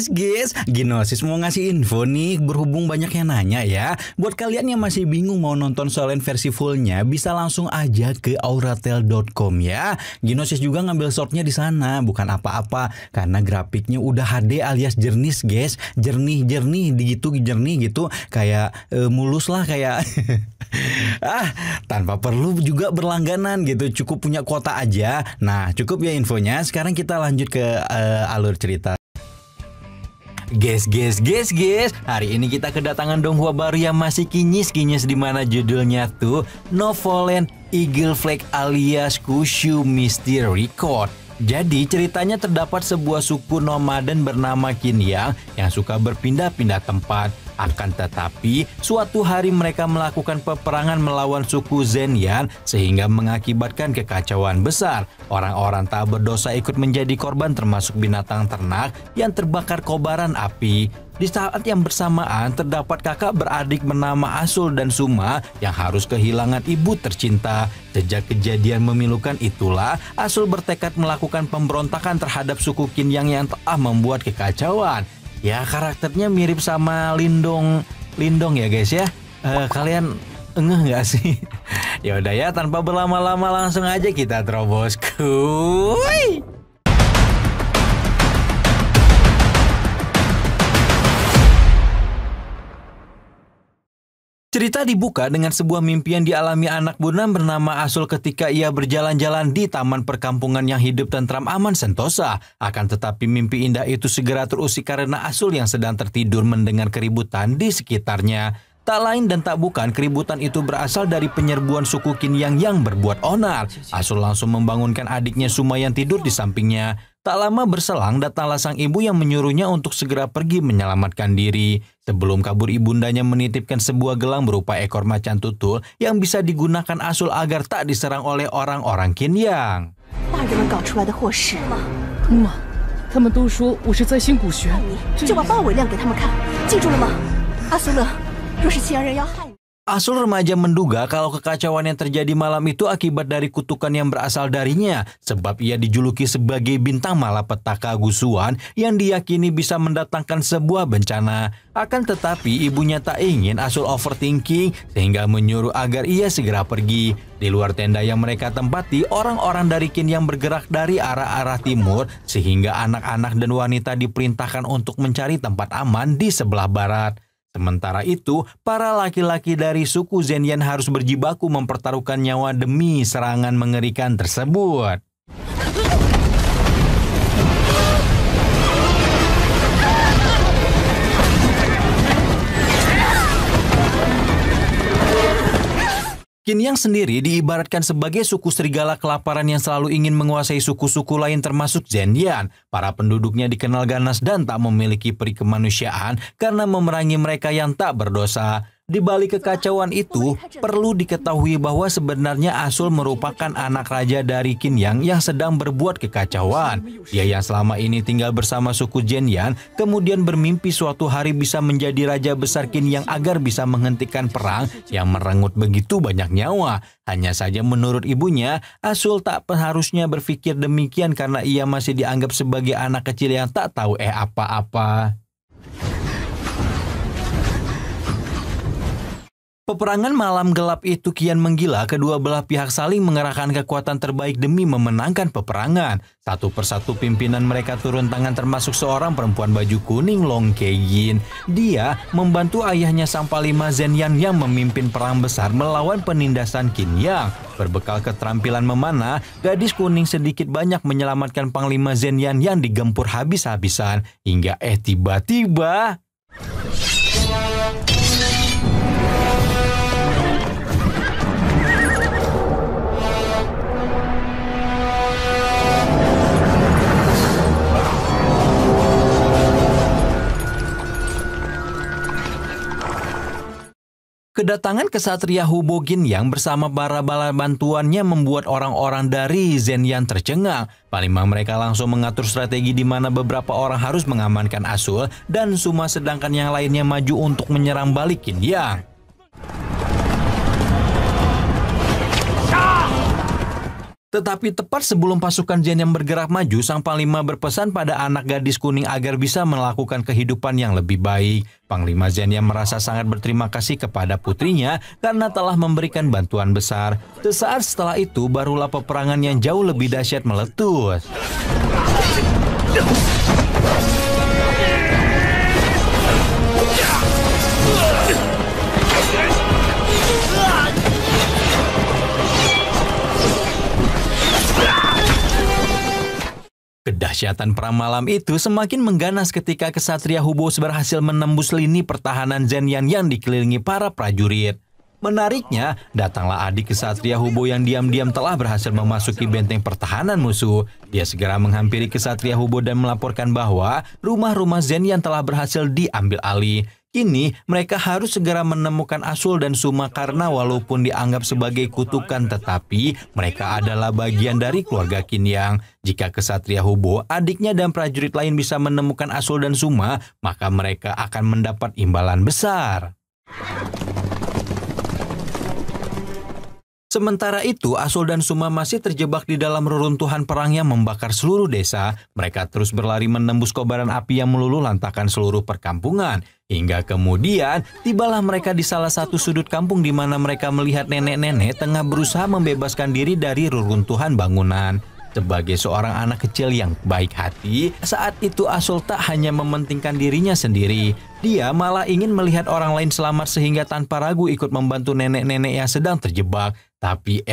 Guys, Ginosis mau ngasih info nih, berhubung banyak yang nanya ya. Buat kalian yang masih bingung mau nonton Solen versi fullnya, bisa langsung aja ke auratel.com ya. Ginosis juga ngambil shortnya di sana, bukan apa-apa, karena grafiknya udah HD alias jernih guys, jernih gitu, kayak mulus lah kayak tanpa perlu juga berlangganan gitu, cukup punya kuota aja. Nah, cukup ya infonya. Sekarang kita lanjut ke alur cerita. Guys, hari ini kita kedatangan donghua baru yang masih kinyis di mana judulnya tuh Novoland Eagle Flag alias Kushu Mystery Record. Jadi ceritanya terdapat sebuah suku nomaden bernama Qinyang yang suka berpindah-pindah tempat. Akan tetapi, suatu hari mereka melakukan peperangan melawan suku Zhenyan sehingga mengakibatkan kekacauan besar. Orang-orang tak berdosa ikut menjadi korban termasuk binatang ternak yang terbakar kobaran api. Di saat yang bersamaan terdapat kakak beradik bernama Asul dan Suma yang harus kehilangan ibu tercinta. Sejak kejadian memilukan itulah, Asul bertekad melakukan pemberontakan terhadap suku Qinyang yang telah membuat kekacauan. Ya, karakternya mirip sama Lindong ya guys ya. Kalian ngeh nggak sih? Ya udah ya, tanpa berlama-lama langsung aja kita terobos kuy. Cerita dibuka dengan sebuah mimpi yang dialami anak Bunam bernama Asul ketika ia berjalan-jalan di taman perkampungan yang hidup tentram aman sentosa. Akan tetapi mimpi indah itu segera terusik karena Asul yang sedang tertidur mendengar keributan di sekitarnya. Tak lain dan tak bukan, keributan itu berasal dari penyerbuan suku Qinyang yang berbuat onar. Asul langsung membangunkan adiknya Suma yang tidur di sampingnya. Tak lama berselang datanglah sang ibu yang menyuruhnya untuk segera pergi menyelamatkan diri. Sebelum kabur, ibundanya menitipkan sebuah gelang berupa ekor macan tutul yang bisa digunakan Asul agar tak diserang oleh orang-orang Qinyang. Asul remaja menduga kalau kekacauan yang terjadi malam itu akibat dari kutukan yang berasal darinya, sebab ia dijuluki sebagai bintang malapetaka Gusuan yang diyakini bisa mendatangkan sebuah bencana. Akan tetapi ibunya tak ingin Asul overthinking sehingga menyuruh agar ia segera pergi. Di luar tenda yang mereka tempati, orang-orang dari Qinyang bergerak dari arah-arah timur sehingga anak-anak dan wanita diperintahkan untuk mencari tempat aman di sebelah barat. Sementara itu, para laki-laki dari suku Zhenyan harus berjibaku mempertaruhkan nyawa demi serangan mengerikan tersebut. Qinyang sendiri diibaratkan sebagai suku serigala kelaparan yang selalu ingin menguasai suku-suku lain termasuk Zhenyan. Para penduduknya dikenal ganas dan tak memiliki peri kemanusiaan karena memerangi mereka yang tak berdosa. Di balik kekacauan itu, perlu diketahui bahwa sebenarnya Asul merupakan anak raja dari Qinyang yang sedang berbuat kekacauan. Dia yang selama ini tinggal bersama suku Zhenyan, kemudian bermimpi suatu hari bisa menjadi raja besar Qinyang agar bisa menghentikan perang yang merenggut begitu banyak nyawa. Hanya saja menurut ibunya, Asul tak harusnya berpikir demikian karena ia masih dianggap sebagai anak kecil yang tak tahu apa-apa. Peperangan malam gelap itu kian menggila, kedua belah pihak saling mengerahkan kekuatan terbaik demi memenangkan peperangan. Satu persatu pimpinan mereka turun tangan termasuk seorang perempuan baju kuning Long Keyin. Dia membantu ayahnya Sang Panglima Zhenyan yang memimpin perang besar melawan penindasan Qin Yang. Berbekal keterampilan memanah, gadis kuning sedikit banyak menyelamatkan Panglima Zhenyan yang digempur habis-habisan. Hingga tiba-tiba... Kedatangan kesatria Hubo Qin Yang bersama para bala bantuannya membuat orang-orang dari Zhenyan tercengang. Panglima mereka langsung mengatur strategi di mana beberapa orang harus mengamankan Asul dan Suma sedangkan yang lainnya maju untuk menyerang balik Qin Yang. Tetapi tepat sebelum pasukan Zhenyan bergerak maju, Sang Panglima berpesan pada anak gadis kuning agar bisa melakukan kehidupan yang lebih baik. Panglima Zhenyan merasa sangat berterima kasih kepada putrinya karena telah memberikan bantuan besar. Sesaat setelah itu, barulah peperangan yang jauh lebih dahsyat meletus. Kedahsyatan perang malam itu semakin mengganas ketika kesatria Hubo berhasil menembus lini pertahanan Zhenyan yang dikelilingi para prajurit. Menariknya, datanglah adik kesatria Hubo yang diam-diam telah berhasil memasuki benteng pertahanan musuh. Dia segera menghampiri kesatria Hubo dan melaporkan bahwa rumah-rumah Zhenyan telah berhasil diambil alih. Kini mereka harus segera menemukan Asul dan Suma karena walaupun dianggap sebagai kutukan tetapi mereka adalah bagian dari keluarga Qin Yang. Jika kesatria Hubo, adiknya dan prajurit lain bisa menemukan Asul dan Suma, maka mereka akan mendapat imbalan besar. Sementara itu, Asul dan Suma masih terjebak di dalam reruntuhan perang yang membakar seluruh desa. Mereka terus berlari menembus kobaran api yang meluluh lantakan seluruh perkampungan. Hingga kemudian, tibalah mereka di salah satu sudut kampung di mana mereka melihat nenek-nenek tengah berusaha membebaskan diri dari reruntuhan bangunan. Sebagai seorang anak kecil yang baik hati, saat itu Asul tak hanya mementingkan dirinya sendiri. Dia malah ingin melihat orang lain selamat sehingga tanpa ragu ikut membantu nenek-nenek yang sedang terjebak. Tapi...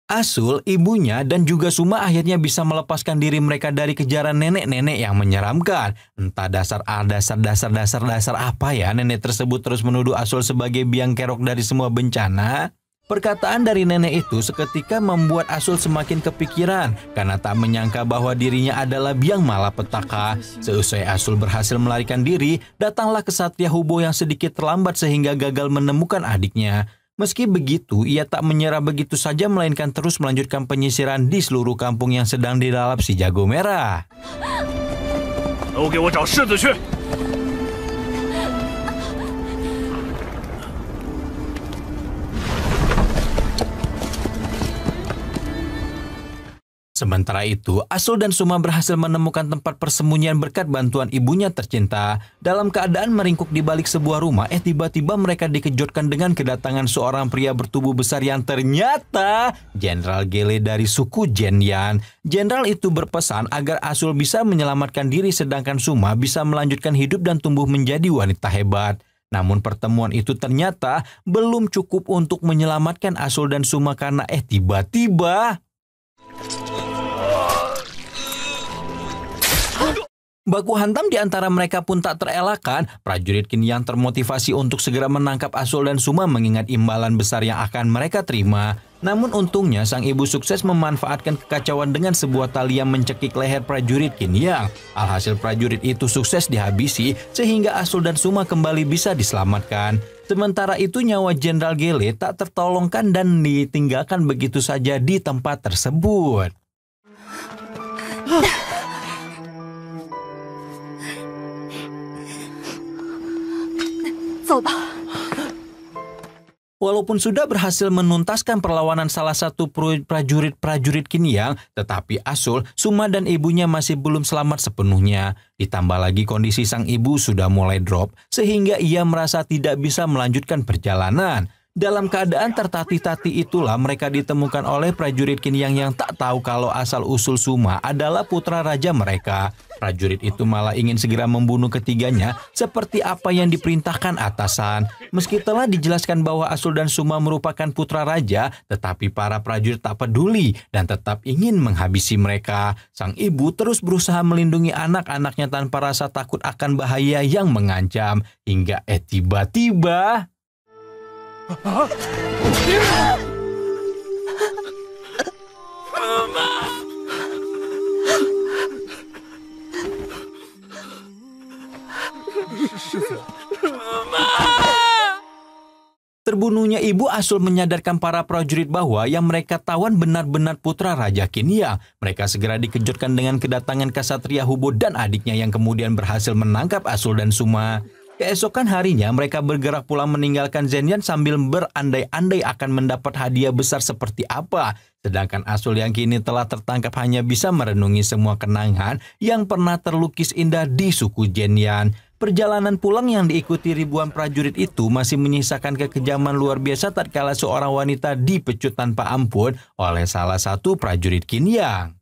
Asul, ibunya, dan juga Suma akhirnya bisa melepaskan diri mereka dari kejaran nenek-nenek yang menyeramkan. Entah dasar apa ya nenek tersebut terus menuduh Asul sebagai biang kerok dari semua bencana. Perkataan dari nenek itu seketika membuat Asul semakin kepikiran karena tak menyangka bahwa dirinya adalah biang malapetaka. Seusai Asul berhasil melarikan diri, datanglah kesatria Hubo yang sedikit terlambat sehingga gagal menemukan adiknya. Meski begitu, ia tak menyerah begitu saja melainkan terus melanjutkan penyisiran di seluruh kampung yang sedang dilalap si jago merah. Sementara itu, Asul dan Suma berhasil menemukan tempat persembunyian berkat bantuan ibunya tercinta. Dalam keadaan meringkuk di balik sebuah rumah, tiba-tiba mereka dikejutkan dengan kedatangan seorang pria bertubuh besar yang ternyata Jenderal Gele dari suku Zhenyan. Jenderal itu berpesan agar Asul bisa menyelamatkan diri sedangkan Suma bisa melanjutkan hidup dan tumbuh menjadi wanita hebat. Namun pertemuan itu ternyata belum cukup untuk menyelamatkan Asul dan Suma karena tiba-tiba baku hantam di antara mereka pun tak terelakkan. Prajurit Qin yang termotivasi untuk segera menangkap Asul dan Suma mengingat imbalan besar yang akan mereka terima. Namun untungnya sang ibu sukses memanfaatkan kekacauan dengan sebuah tali yang mencekik leher prajurit Qin Yang. Alhasil prajurit itu sukses dihabisi sehingga Asul dan Suma kembali bisa diselamatkan. Sementara itu nyawa Jenderal Gele tak tertolongkan dan ditinggalkan begitu saja di tempat tersebut. Walaupun sudah berhasil menuntaskan perlawanan salah satu prajurit-prajurit Qin Yang, tetapi Asul, Suma dan ibunya masih belum selamat sepenuhnya. Ditambah lagi kondisi sang ibu sudah mulai drop, sehingga ia merasa tidak bisa melanjutkan perjalanan. Dalam keadaan tertati-tati itulah mereka ditemukan oleh prajurit Qin yang tak tahu kalau asal-usul Suma adalah putra raja mereka. Prajurit itu malah ingin segera membunuh ketiganya seperti apa yang diperintahkan atasan. Meski telah dijelaskan bahwa Asul dan Suma merupakan putra raja, tetapi para prajurit tak peduli dan tetap ingin menghabisi mereka. Sang ibu terus berusaha melindungi anak-anaknya tanpa rasa takut akan bahaya yang mengancam. Hingga tiba-tiba... Terbunuhnya ibu Asul menyadarkan para prajurit bahwa yang mereka tawan benar-benar putra Raja Qin Yang. Mereka segera dikejutkan dengan kedatangan Ksatria Hubo dan adiknya yang kemudian berhasil menangkap Asul dan Suma. Keesokan harinya mereka bergerak pulang meninggalkan Zhenyan sambil berandai-andai akan mendapat hadiah besar seperti apa. Sedangkan Asul yang kini telah tertangkap hanya bisa merenungi semua kenangan yang pernah terlukis indah di suku Zhenyan. Perjalanan pulang yang diikuti ribuan prajurit itu masih menyisakan kekejaman luar biasa tatkala seorang wanita dipecut tanpa ampun oleh salah satu prajurit Qin Yang.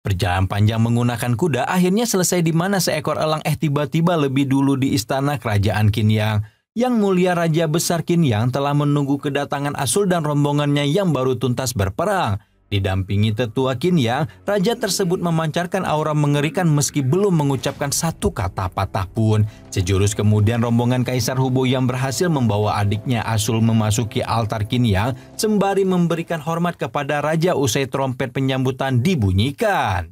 Perjalanan panjang menggunakan kuda akhirnya selesai di mana seekor elang tiba-tiba lebih dulu di istana kerajaan Qin Yang. Yang mulia Raja Besar Qin Yang telah menunggu kedatangan Asul dan rombongannya yang baru tuntas berperang. Didampingi tetua Qin Yang, raja tersebut memancarkan aura mengerikan meski belum mengucapkan satu kata patah pun. Sejurus kemudian rombongan Kaisar Hubo yang berhasil membawa adiknya Asul memasuki altar Qin Yang sembari memberikan hormat kepada raja usai trompet penyambutan dibunyikan.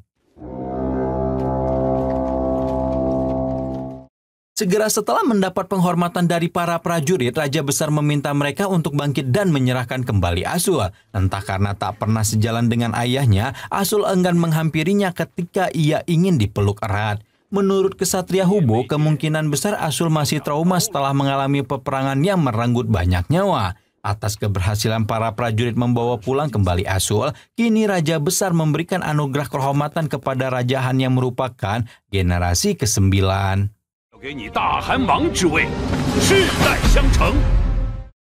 Segera setelah mendapat penghormatan dari para prajurit, Raja Besar meminta mereka untuk bangkit dan menyerahkan kembali Asul. Entah karena tak pernah sejalan dengan ayahnya, Asul enggan menghampirinya ketika ia ingin dipeluk erat. Menurut Ksatria Hubo, kemungkinan besar Asul masih trauma setelah mengalami peperangan yang merenggut banyak nyawa. Atas keberhasilan para prajurit membawa pulang kembali Asul, kini Raja Besar memberikan anugerah kehormatan kepada Raja Han yang merupakan generasi ke-9.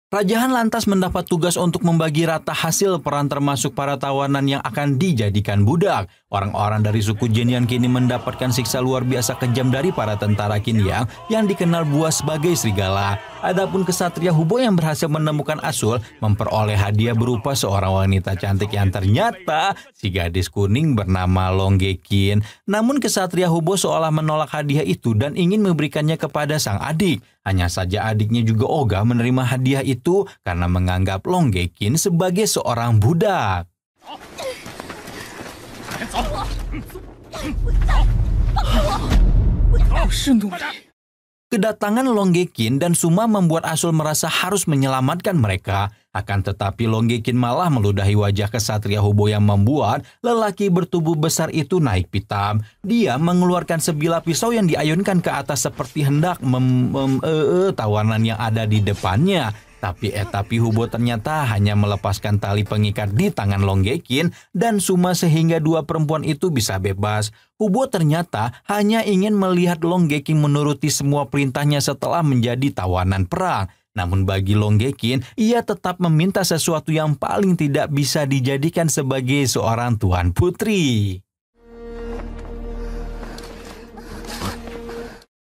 Raja Han lantas mendapat tugas untuk membagi rata hasil perang termasuk para tawanan yang akan dijadikan budak. Orang-orang dari suku Zhenyan kini mendapatkan siksa luar biasa kejam dari para tentara Qin yang dikenal buas sebagai serigala. Adapun Ksatria Hubo yang berhasil menemukan Asul memperoleh hadiah berupa seorang wanita cantik yang ternyata si gadis kuning bernama Longgekin. Namun Ksatria Hubo seolah menolak hadiah itu dan ingin memberikannya kepada sang adik. Hanya saja adiknya juga ogah menerima hadiah itu karena menganggap Longgekin sebagai seorang budak. Kedatangan Longgekin dan Suma membuat Asul merasa harus menyelamatkan mereka. Akan tetapi Longgekin malah meludahi wajah Ksatria Hubo yang membuat lelaki bertubuh besar itu naik pitam. Dia mengeluarkan sebilah pisau yang diayunkan ke atas seperti hendak tawanan yang ada di depannya. Tapi Hubo ternyata hanya melepaskan tali pengikat di tangan Longgekin dan Suma sehingga dua perempuan itu bisa bebas. Hubo ternyata hanya ingin melihat Longgekin menuruti semua perintahnya setelah menjadi tawanan perang. Namun bagi Longgekin, ia tetap meminta sesuatu yang paling tidak bisa dijadikan sebagai seorang tuan putri.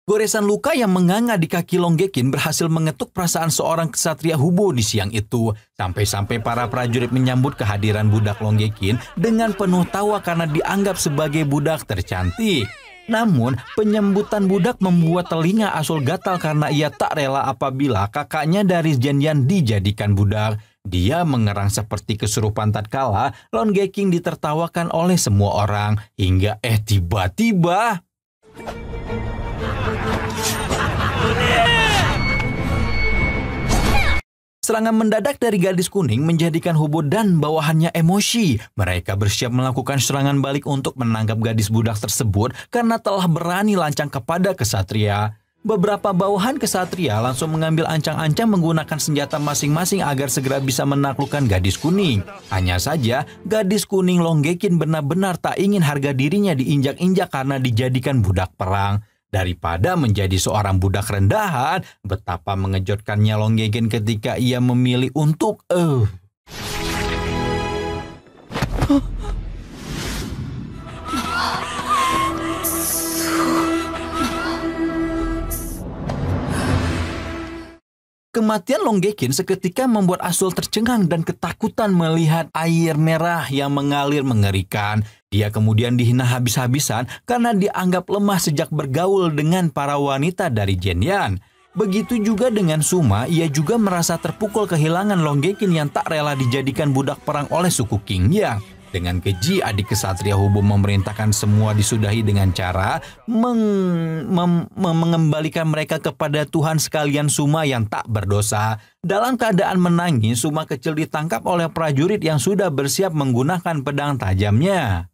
Goresan luka yang menganga di kaki Longgekin berhasil mengetuk perasaan seorang Ksatria Hubo di siang itu. Sampai-sampai para prajurit menyambut kehadiran budak Longgekin dengan penuh tawa karena dianggap sebagai budak tercantik. Namun, penyambutan budak membuat telinga Asul gatal karena ia tak rela apabila kakaknya dari Zhenyan dijadikan budak. Dia mengerang seperti kesurupan tatkala Longgekin ditertawakan oleh semua orang. Hingga tiba-tiba... Serangan mendadak dari gadis kuning menjadikan Hubo dan bawahannya emosi. Mereka bersiap melakukan serangan balik untuk menangkap gadis budak tersebut karena telah berani lancang kepada kesatria. Beberapa bawahan kesatria langsung mengambil ancang-ancang menggunakan senjata masing-masing agar segera bisa menaklukkan gadis kuning. Hanya saja, gadis kuning Longgekin benar-benar tak ingin harga dirinya diinjak-injak karena dijadikan budak perang. Daripada menjadi seorang budak rendahan, betapa mengejutkannya Longgekin ketika ia memilih untuk Kematian Longgekin seketika membuat Asul tercengang dan ketakutan melihat air merah yang mengalir mengerikan. Dia kemudian dihina habis-habisan karena dianggap lemah sejak bergaul dengan para wanita dari Zhenyan. Begitu juga dengan Suma, ia juga merasa terpukul kehilangan Longgekin yang tak rela dijadikan budak perang oleh suku Qingyang. Dengan keji, adik kesatria Hubo memerintahkan semua disudahi dengan cara mengembalikan mereka kepada Tuhan sekalian Suma yang tak berdosa. Dalam keadaan menangis, Suma kecil ditangkap oleh prajurit yang sudah bersiap menggunakan pedang tajamnya.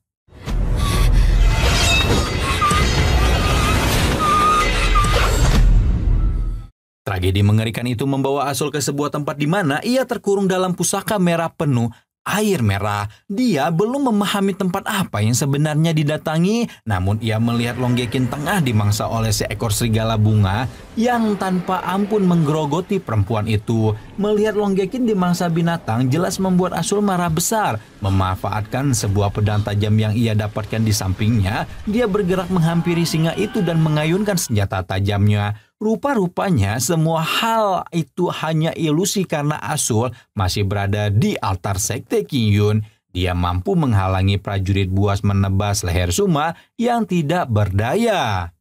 Tragedi mengerikan itu membawa Asul ke sebuah tempat di mana ia terkurung dalam pusaka merah penuh air merah. Dia belum memahami tempat apa yang sebenarnya didatangi, namun ia melihat Longgekin tengah dimangsa oleh seekor serigala bunga yang tanpa ampun menggerogoti perempuan itu. Melihat Longgekin dimangsa binatang jelas membuat Asul marah besar. Memanfaatkan sebuah pedang tajam yang ia dapatkan di sampingnya, dia bergerak menghampiri singa itu dan mengayunkan senjata tajamnya. Rupa-rupanya semua hal itu hanya ilusi karena Asul masih berada di altar sekte Qingyun. Dia mampu menghalangi prajurit buas menebas leher Suma yang tidak berdaya.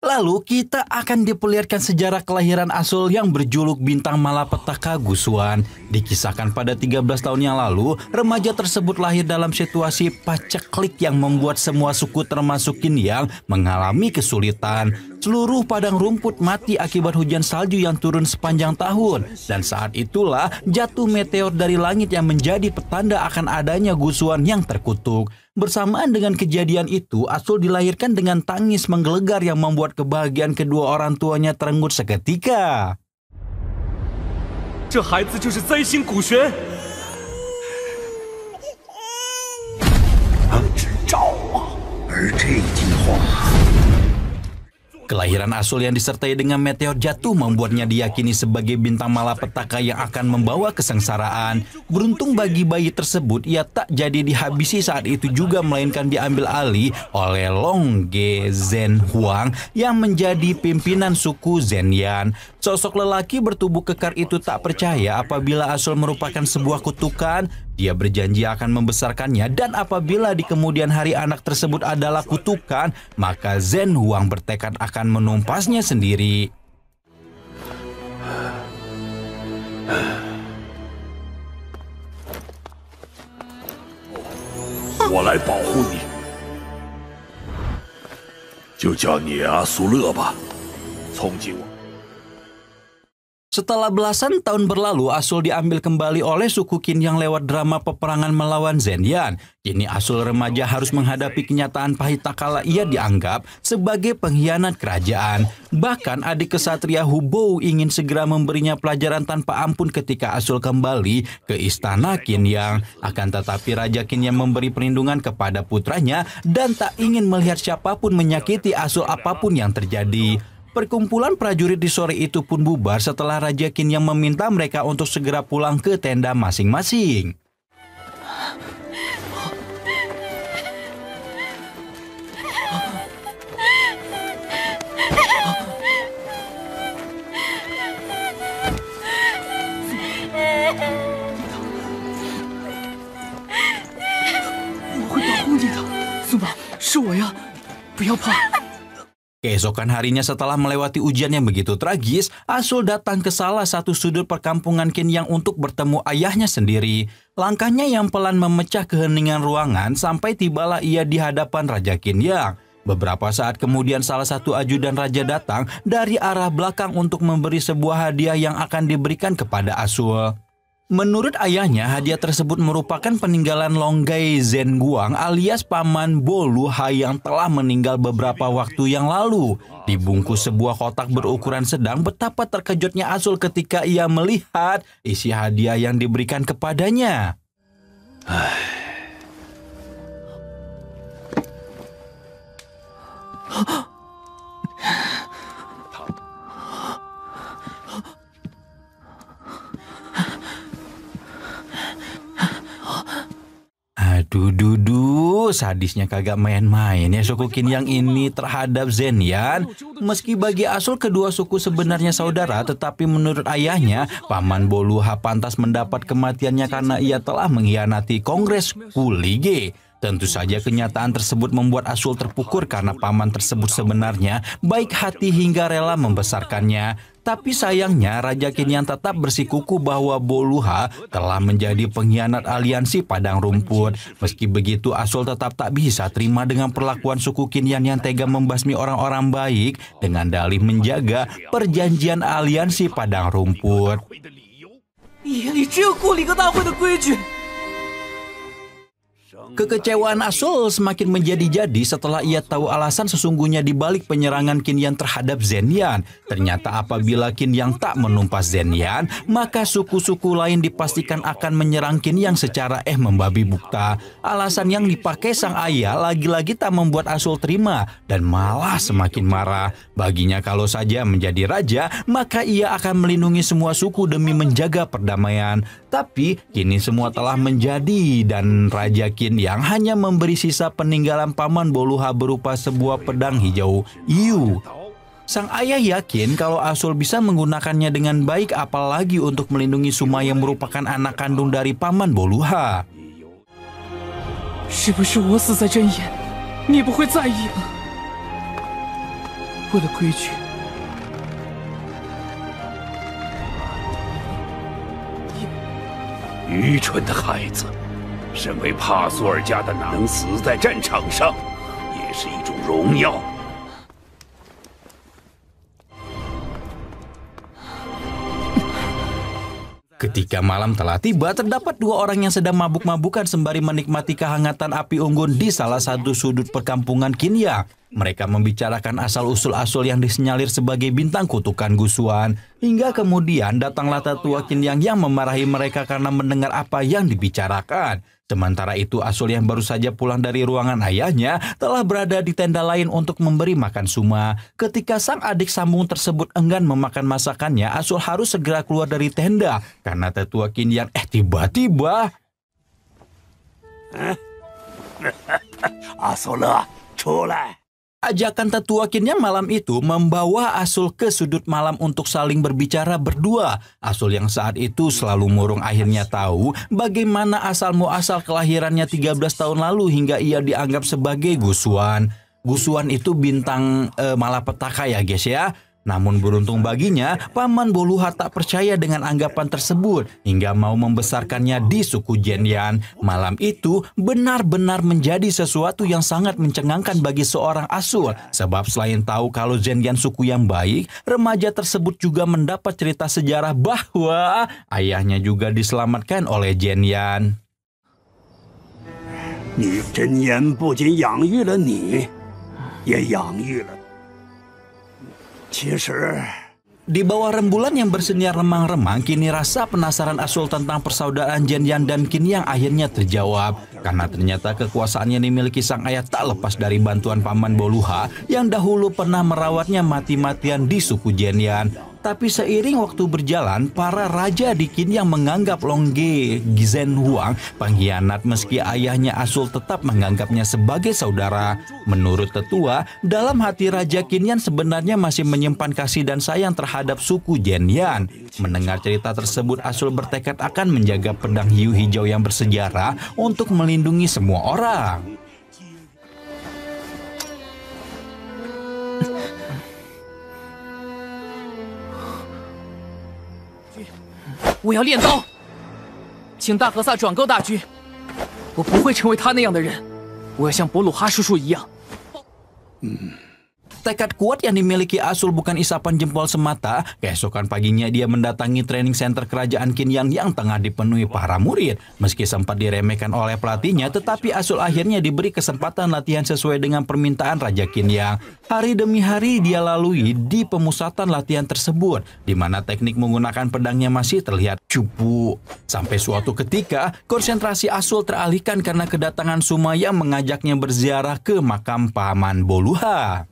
Lalu kita akan diperlihatkan sejarah kelahiran Asul yang berjuluk Bintang Malapetaka Gusuan. Dikisahkan pada 13 tahun yang lalu, remaja tersebut lahir dalam situasi paceklik yang membuat semua suku termasuk Qingyang mengalami kesulitan. Seluruh padang rumput mati akibat hujan salju yang turun sepanjang tahun. Dan saat itulah jatuh meteor dari langit yang menjadi petanda akan adanya Gusuan yang terkutuk. Bersamaan dengan kejadian itu, Asul dilahirkan dengan tangis menggelegar yang membuat kebahagiaan kedua orang tuanya terenggut seketika. Kelahiran Asul yang disertai dengan meteor jatuh membuatnya diyakini sebagai bintang malapetaka yang akan membawa kesengsaraan. Beruntung bagi bayi tersebut, ia tak jadi dihabisi saat itu juga, melainkan diambil alih oleh Longge Zhenhuang yang menjadi pimpinan suku Zhenyan. Sosok lelaki bertubuh kekar itu tak percaya apabila Asul merupakan sebuah kutukan. Dia berjanji akan membesarkannya, dan apabila di kemudian hari anak tersebut adalah kutukan, maka Zhenhuang bertekad akan menumpasnya sendiri. Setelah belasan tahun berlalu, Asul diambil kembali oleh suku Qin yang lewat drama peperangan melawan Zhenyan. Kini Asul remaja harus menghadapi kenyataan pahit tak kala ia dianggap sebagai pengkhianat kerajaan. Bahkan adik kesatria Hubo ingin segera memberinya pelajaran tanpa ampun ketika Asul kembali ke istana Qingyang. Akan tetapi Raja Qingyang memberi perlindungan kepada putranya dan tak ingin melihat siapapun menyakiti Asul apapun yang terjadi. Perkumpulan prajurit di sore itu pun bubar setelah Raja Qingyang meminta mereka untuk segera pulang ke tenda masing-masing. Keesokan harinya setelah melewati ujian yang begitu tragis, Asul datang ke salah satu sudut perkampungan Qingyang untuk bertemu ayahnya sendiri. Langkahnya yang pelan memecah keheningan ruangan sampai tibalah ia di hadapan Raja Qingyang. Beberapa saat kemudian salah satu ajudan raja datang dari arah belakang untuk memberi sebuah hadiah yang akan diberikan kepada Asul. Menurut ayahnya, hadiah tersebut merupakan peninggalan Longgai Zhenguang alias paman Boluha yang telah meninggal beberapa waktu yang lalu. Dibungkus sebuah kotak berukuran sedang, betapa terkejutnya Asul ketika ia melihat isi hadiah yang diberikan kepadanya. Aduh, sadisnya kagak main-main ya suku Qin yang ini terhadap Zhenyan. Meski bagi Asul kedua suku sebenarnya saudara, tetapi menurut ayahnya, Paman Boluha pantas mendapat kematiannya karena ia telah mengkhianati Kongres Kulige. Tentu saja kenyataan tersebut membuat Asul terpukul karena paman tersebut sebenarnya baik hati hingga rela membesarkannya. Tapi sayangnya Raja Qin tetap bersikukuh bahwa Boluha telah menjadi pengkhianat aliansi Padang Rumput. Meski begitu Asul tetap tak bisa terima dengan perlakuan suku Qin yang tega membasmi orang-orang baik dengan dalih menjaga perjanjian aliansi Padang Rumput. Kekecewaan Asul semakin menjadi-jadi setelah ia tahu alasan sesungguhnya di balik penyerangan Qin Yang terhadap Zhenyan. Ternyata apabila Qin Yang tak menumpas Zhenyan, maka suku-suku lain dipastikan akan menyerang Qin Yang secara membabi buta. Alasan yang dipakai sang ayah lagi-lagi tak membuat Asul terima dan malah semakin marah. Baginya kalau saja menjadi raja, maka ia akan melindungi semua suku demi menjaga perdamaian. Tapi kini semua telah menjadi dan Raja Qin Yang hanya memberi sisa peninggalan Paman Boluha berupa sebuah pedang hijau Yu. Sang ayah yakin kalau Asul bisa menggunakannya dengan baik, apalagi untuk melindungi Suma yang merupakan anak kandung dari Paman Boluha. Ketika malam telah tiba, terdapat dua orang yang sedang mabuk-mabukan sembari menikmati kehangatan api unggun di salah satu sudut perkampungan Qin Yang. Mereka membicarakan asal-usul Asul yang disinyalir sebagai bintang kutukan Gusuan. Hingga kemudian datanglah tetua Qin Yang memarahi mereka karena mendengar apa yang dibicarakan. Sementara itu Asul yang baru saja pulang dari ruangan ayahnya telah berada di tenda lain untuk memberi makan Suma. Ketika sang adik sambung tersebut enggan memakan masakannya, Asul harus segera keluar dari tenda karena tetua Qin Yang tiba-tiba Asul, culai. Ajakan tetua Qin Yang malam itu membawa Asul ke sudut malam untuk saling berbicara berdua. Asul yang saat itu selalu murung akhirnya tahu bagaimana asal-muasal kelahirannya 13 tahun lalu hingga ia dianggap sebagai Gusuan. Gusuan itu bintang malapetaka ya guys ya. Namun beruntung baginya, Paman Boluha tak percaya dengan anggapan tersebut hingga mau membesarkannya di suku Zhenyan. Malam itu benar-benar menjadi sesuatu yang sangat mencengangkan bagi seorang Asul. Sebab selain tahu kalau Zhenyan suku yang baik, remaja tersebut juga mendapat cerita sejarah bahwa ayahnya juga diselamatkan oleh Zhenyan. Zhenyan bukan养育了你，也养育了 Di bawah rembulan yang bersinar remang-remang, kini rasa penasaran Asul tentang persaudaraan Zhenyan dan Qin Yang akhirnya terjawab. Karena ternyata kekuasaan yang dimiliki sang ayah tak lepas dari bantuan Paman Boluha yang dahulu pernah merawatnya mati-matian di suku Zhenyan. Tapi seiring waktu berjalan, para raja di Qin Yang menganggap Longge Zhenhuang pengkhianat meski ayahnya Asul tetap menganggapnya sebagai saudara. Menurut tetua, dalam hati Raja Qin Yang sebenarnya masih menyimpan kasih dan sayang terhadap suku Zhenyan. Mendengar cerita tersebut, Asul bertekad akan menjaga pedang hiu hijau yang bersejarah untuk melindungi semua orang. 我要练刀，请大和萨转告大军，我不会成为他那样的人，我要像博鲁哈叔叔一样。Tekad kuat yang dimiliki Asul bukan isapan jempol semata. Keesokan paginya dia mendatangi training center kerajaan Qinyang yang tengah dipenuhi para murid. Meski sempat diremehkan oleh pelatihnya, tetapi Asul akhirnya diberi kesempatan latihan sesuai dengan permintaan Raja Qinyang. Hari demi hari dia lalui di pemusatan latihan tersebut, di mana teknik menggunakan pedangnya masih terlihat cupu. Sampai suatu ketika, konsentrasi Asul teralihkan karena kedatangan Suma yang mengajaknya berziarah ke makam Paman Boluha.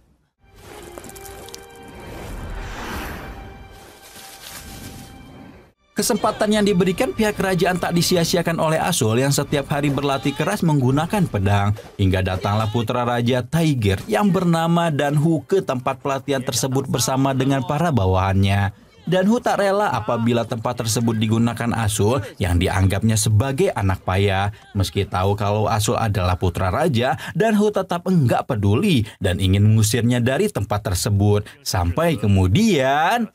Kesempatan yang diberikan pihak kerajaan tak disia-siakan oleh Asul yang setiap hari berlatih keras menggunakan pedang. Hingga datanglah putra raja Tiger yang bernama Danhu ke tempat pelatihan tersebut bersama dengan para bawahannya. Danhu tak rela apabila tempat tersebut digunakan Asul yang dianggapnya sebagai anak payah. Meski tahu kalau Asul adalah putra raja, Danhu tetap enggak peduli dan ingin mengusirnya dari tempat tersebut. Sampai kemudian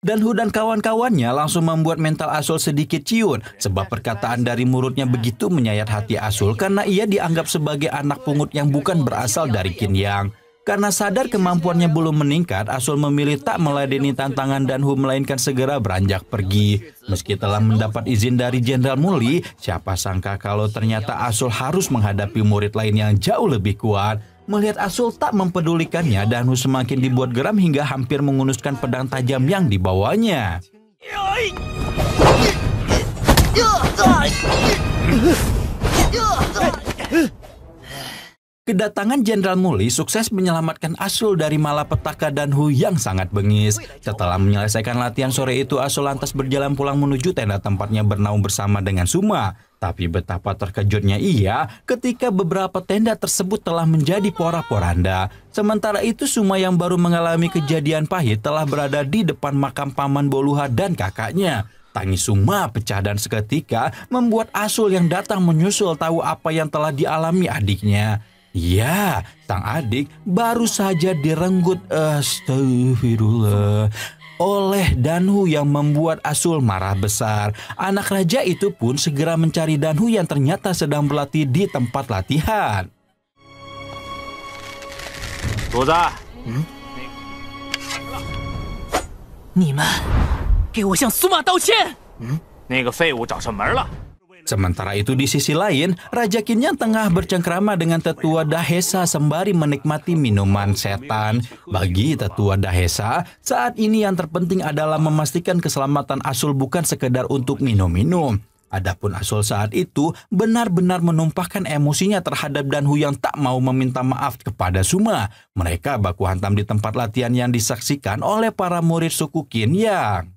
Danhu dan kawan-kawannya langsung membuat mental Asul sedikit ciut sebab perkataan dari mulutnya begitu menyayat hati Asul karena ia dianggap sebagai anak pungut yang bukan berasal dari Qinyang. Karena sadar kemampuannya belum meningkat, Asul memilih tak meladeni tantangan Danhu melainkan segera beranjak pergi. Meski telah mendapat izin dari Jenderal Muli, siapa sangka kalau ternyata Asul harus menghadapi murid lain yang jauh lebih kuat. Melihat Asul tak mempedulikannya, Danhu semakin dibuat geram hingga hampir mengunuskan pedang tajam yang dibawanya. Kedatangan Jenderal Muli sukses menyelamatkan Asul dari malapetaka Danhu yang sangat bengis. Setelah menyelesaikan latihan sore itu, Asul lantas berjalan pulang menuju tenda tempatnya bernaung bersama dengan Suma. Tapi betapa terkejutnya ia ketika beberapa tenda tersebut telah menjadi porak-poranda. Sementara itu Suma yang baru mengalami kejadian pahit telah berada di depan makam Paman Boluha dan kakaknya. Tangis Suma pecah dan seketika membuat Asul yang datang menyusul tahu apa yang telah dialami adiknya. Ya, sang adik baru saja direnggut astagfirullah oleh Danhu yang membuat Asul marah besar. Anak raja itu pun segera mencari Danhu yang ternyata sedang berlatih di tempat latihan. 主子，你们给我向苏玛道歉！那个废物找上门了。 Sementara itu di sisi lain, Raja Qinyang tengah bercengkrama dengan tetua Dahesa sembari menikmati minuman setan. Bagi tetua Dahesa, saat ini yang terpenting adalah memastikan keselamatan Asul bukan sekedar untuk minum-minum. Adapun Asul saat itu benar-benar menumpahkan emosinya terhadap Danhu yang tak mau meminta maaf kepada Suma. Mereka baku hantam di tempat latihan yang disaksikan oleh para murid suku Qinyang.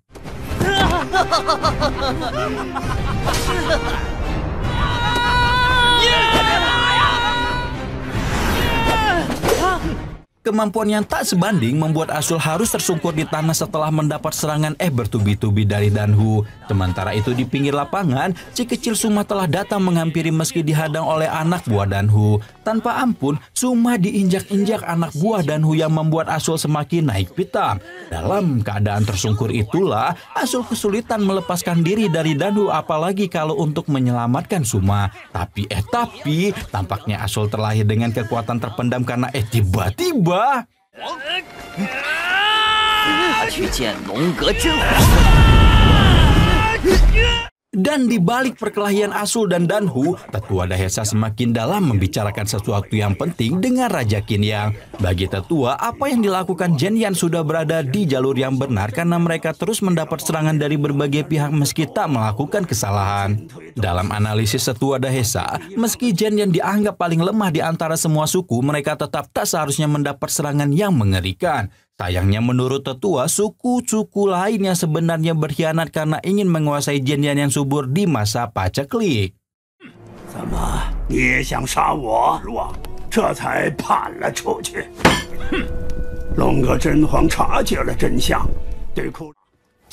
Kemampuan yang tak sebanding membuat Asul harus tersungkur di tanah setelah mendapat serangan bertubi-tubi dari Danhu. Sementara itu di pinggir lapangan, si kecil Suma telah datang menghampiri meski dihadang oleh anak buah Danhu. Tanpa ampun, Suma diinjak-injak anak buah Danhu yang membuat Asul semakin naik pitam. Dalam keadaan tersungkur itulah, Asul kesulitan melepaskan diri dari Danhu apalagi kalau untuk menyelamatkan Suma. Tapi tampaknya Asul terlahir dengan kekuatan terpendam karena tiba-tiba dan di balik perkelahian Asul dan Danhu, tetua Dahesa semakin dalam membicarakan sesuatu yang penting dengan Raja Qinyang. Bagi tetua, apa yang dilakukan Zhenyan sudah berada di jalur yang benar karena mereka terus mendapat serangan dari berbagai pihak meski tak melakukan kesalahan. Dalam analisis tetua Dahesa, meski Zhenyan dianggap paling lemah di antara semua suku, mereka tetap tak seharusnya mendapat serangan yang mengerikan. Sayangnya menurut tetua, suku-suku lain yang sebenarnya berkhianat karena ingin menguasai Zhenyan yang subur di masa paceklik. 怎么，你也想杀我？这才叛了出去。哼！龙哥真皇察觉了真相，对库。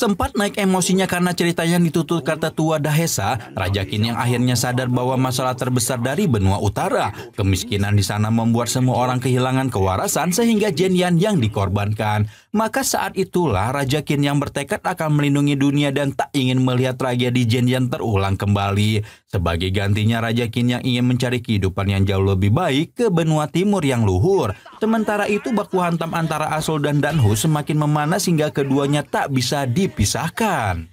Sempat naik emosinya karena ceritanya ditutur kata tua Dahesa, Raja Qinyang akhirnya sadar bahwa masalah terbesar dari benua utara. Kemiskinan di sana membuat semua orang kehilangan kewarasan sehingga Zhenyan yang dikorbankan. Maka saat itulah Raja Qin yang bertekad akan melindungi dunia dan tak ingin melihat tragedi Jianyan terulang kembali. Sebagai gantinya, Raja Qin yang ingin mencari kehidupan yang jauh lebih baik ke benua timur yang luhur. Sementara itu baku hantam antara Asul dan Danhu semakin memanas hingga keduanya tak bisa dipisahkan.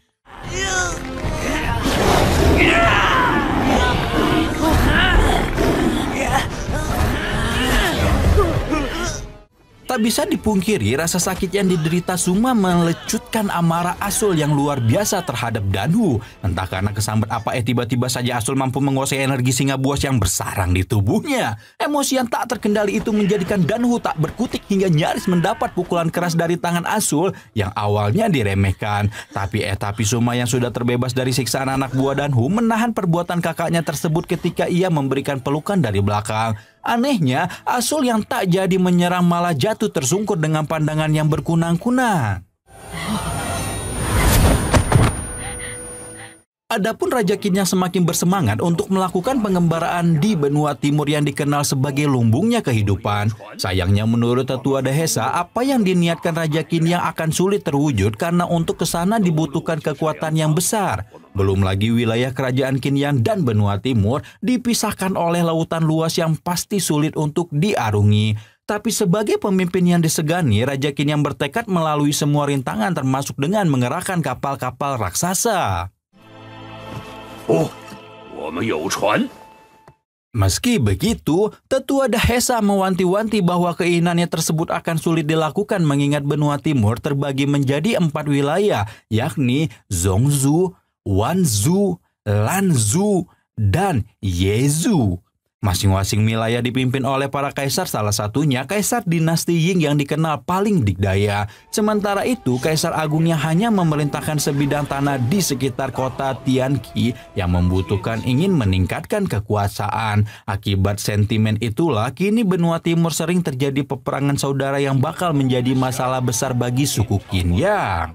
Tak bisa dipungkiri, rasa sakit yang diderita Suma melecutkan amarah Asul yang luar biasa terhadap Danhu. Entah karena kesambat apa tiba-tiba saja Asul mampu menguasai energi singa buas yang bersarang di tubuhnya. Emosi yang tak terkendali itu menjadikan Danhu tak berkutik hingga nyaris mendapat pukulan keras dari tangan Asul yang awalnya diremehkan. Tapi Suma yang sudah terbebas dari siksaan anak buah Danhu menahan perbuatan kakaknya tersebut ketika ia memberikan pelukan dari belakang. Anehnya, Asul yang tak jadi menyerang malah jatuh tersungkur dengan pandangan yang berkunang-kunang. Adapun Raja Qin yang semakin bersemangat untuk melakukan pengembaraan di benua timur yang dikenal sebagai lumbungnya kehidupan. Sayangnya menurut Tetua Dahesa, apa yang diniatkan Raja Qin yang akan sulit terwujud karena untuk kesana dibutuhkan kekuatan yang besar. Belum lagi wilayah kerajaan Qinyang dan benua timur dipisahkan oleh lautan luas yang pasti sulit untuk diarungi. Tapi sebagai pemimpin yang disegani, Raja Qin yang bertekad melalui semua rintangan termasuk dengan mengerahkan kapal-kapal raksasa. Meski begitu, Tetua Dahesa mewanti-wanti bahwa keinginannya tersebut akan sulit dilakukan mengingat benua timur terbagi menjadi 4 wilayah, yakni Zhongzhou, Wanzhou, Lanzhou, dan Yezhou. Masing-masing wilayah dipimpin oleh para kaisar, salah satunya Kaisar Dinasti Ying yang dikenal paling dikdaya. Sementara itu, Kaisar Agungnya hanya memerintahkan sebidang tanah di sekitar kota Tianqi yang membutuhkan ingin meningkatkan kekuasaan. Akibat sentimen itulah, kini benua timur sering terjadi peperangan saudara yang bakal menjadi masalah besar bagi suku Qinyang.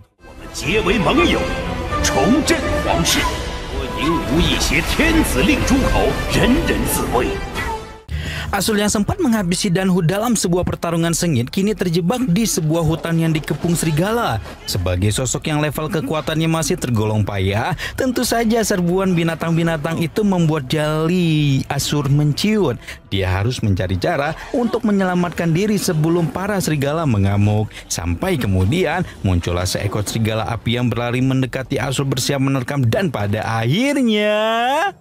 Asul yang sempat menghabisi Danhu dalam sebuah pertarungan sengit kini terjebak di sebuah hutan yang dikepung serigala. Sebagai sosok yang level kekuatannya masih tergolong payah, tentu saja serbuan binatang-binatang itu membuat jali Asul menciut. Dia harus mencari cara untuk menyelamatkan diri sebelum para serigala mengamuk. Sampai kemudian muncullah seekor serigala api yang berlari mendekati Asul bersiap menerkam dan pada akhirnya...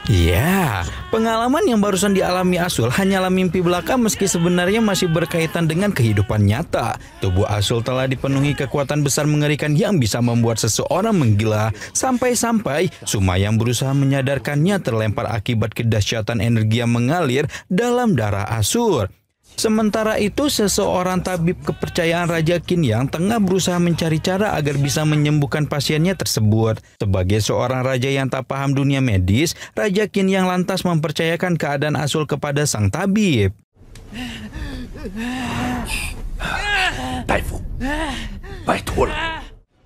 Ya, pengalaman yang barusan dialami Asul hanyalah mimpi belaka meski sebenarnya masih berkaitan dengan kehidupan nyata. Tubuh Asul telah dipenuhi kekuatan besar mengerikan yang bisa membuat seseorang menggila. Sampai-sampai Suma yang berusaha menyadarkannya terlempar akibat kedahsyatan energi yang mengalir dalam darah Asul. Sementara itu, seseorang tabib kepercayaan Raja Qin yang tengah berusaha mencari cara agar bisa menyembuhkan pasiennya tersebut. Sebagai seorang raja yang tak paham dunia medis, Raja Qin yang lantas mempercayakan keadaan Asul kepada sang tabib.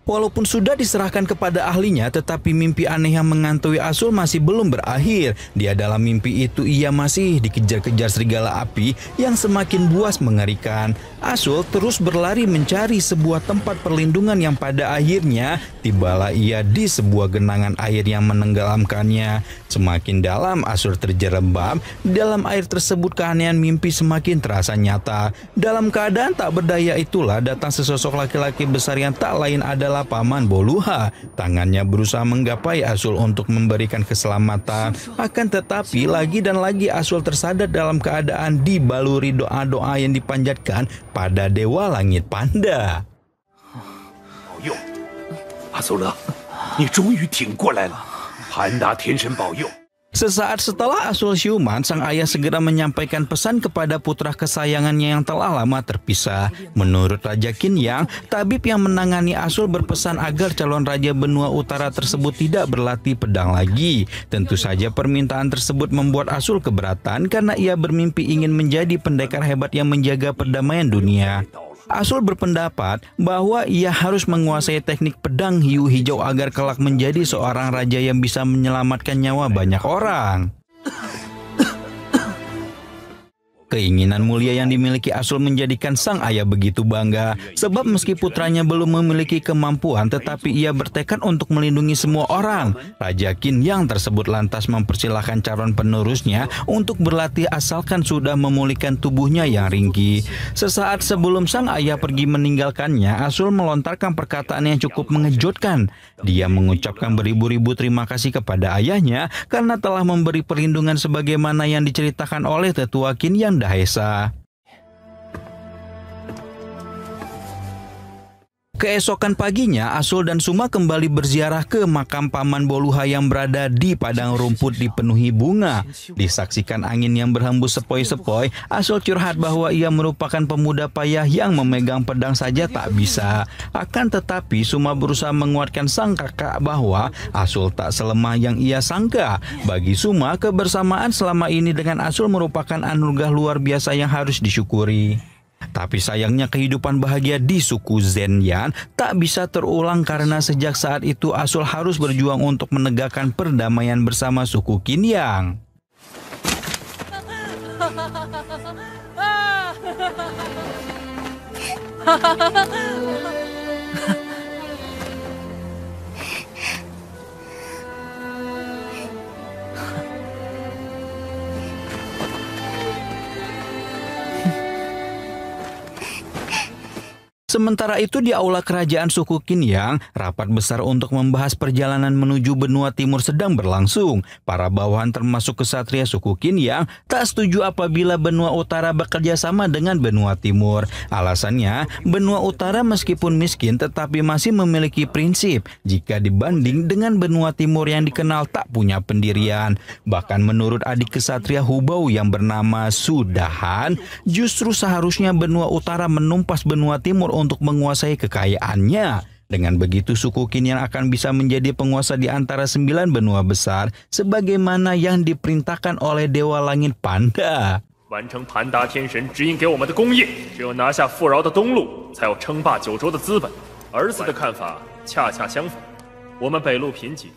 Walaupun sudah diserahkan kepada ahlinya, tetapi mimpi aneh yang menghantui Asul masih belum berakhir. Di dalam mimpi itu ia masih dikejar-kejar serigala api yang semakin buas mengerikan. Asul terus berlari mencari sebuah tempat perlindungan yang pada akhirnya tibalah ia di sebuah genangan air yang menenggelamkannya. Semakin dalam Asul terjerembab, dalam air tersebut keanehan mimpi semakin terasa nyata. Dalam keadaan tak berdaya itulah datang sesosok laki-laki besar yang tak lain adalah Paman Boluha. Tangannya berusaha menggapai Asul untuk memberikan keselamatan. Akan tetapi lagi dan lagi Asul tersadar dalam keadaan dibaluri doa-doa yang dipanjatkan pada Dewa Langit Panda. Sesaat setelah Asul siuman, sang ayah segera menyampaikan pesan kepada putra kesayangannya yang telah lama terpisah. Menurut Raja Qinyang, tabib yang menangani Asul berpesan agar calon raja benua utara tersebut tidak berlatih pedang lagi. Tentu saja permintaan tersebut membuat Asul keberatan karena ia bermimpi ingin menjadi pendekar hebat yang menjaga perdamaian dunia. Asul berpendapat bahwa ia harus menguasai teknik pedang hiu hijau agar kelak menjadi seorang raja yang bisa menyelamatkan nyawa banyak orang. Keinginan mulia yang dimiliki Asul menjadikan sang ayah begitu bangga. Sebab meski putranya belum memiliki kemampuan, tetapi ia bertekad untuk melindungi semua orang. Raja Qin yang tersebut lantas mempersilahkan calon penerusnya untuk berlatih asalkan sudah memulihkan tubuhnya yang ringkih. Sesaat sebelum sang ayah pergi meninggalkannya, Asul melontarkan perkataan yang cukup mengejutkan. Dia mengucapkan beribu-ribu terima kasih kepada ayahnya karena telah memberi perlindungan sebagaimana yang diceritakan oleh tetua Qin yang dahesa. Keesokan paginya, Asul dan Suma kembali berziarah ke makam Paman Boluha yang berada di padang rumput dipenuhi bunga. Disaksikan angin yang berhembus sepoi-sepoi, Asul curhat bahwa ia merupakan pemuda payah yang memegang pedang saja tak bisa. Akan tetapi, Suma berusaha menguatkan sang kakak bahwa Asul tak selemah yang ia sangka. Bagi Suma, kebersamaan selama ini dengan Asul merupakan anugerah luar biasa yang harus disyukuri. Tapi sayangnya kehidupan bahagia di suku Zhenyan tak bisa terulang karena sejak saat itu Asul harus berjuang untuk menegakkan perdamaian bersama suku Qinyang. Sementara itu di aula kerajaan suku Qinyang, rapat besar untuk membahas perjalanan menuju benua timur sedang berlangsung. Para bawahan termasuk kesatria suku Qinyang tak setuju apabila benua utara bekerja sama dengan benua timur. Alasannya, benua utara meskipun miskin tetapi masih memiliki prinsip jika dibanding dengan benua timur yang dikenal tak punya pendirian. Bahkan menurut adik kesatria Hubao yang bernama Sudahan, justru seharusnya benua utara menumpas benua timur untuk menguasai kekayaannya. Dengan begitu suku Qinyang akan bisa menjadi penguasa di antara 9 benua besar sebagaimana yang diperintahkan oleh Dewa Langit Panda. 完成盘达天神指引给我们的功业，只有拿下富饶的东路，才有称霸九州的资本。儿子的看法恰恰相反，我们北路贫瘠。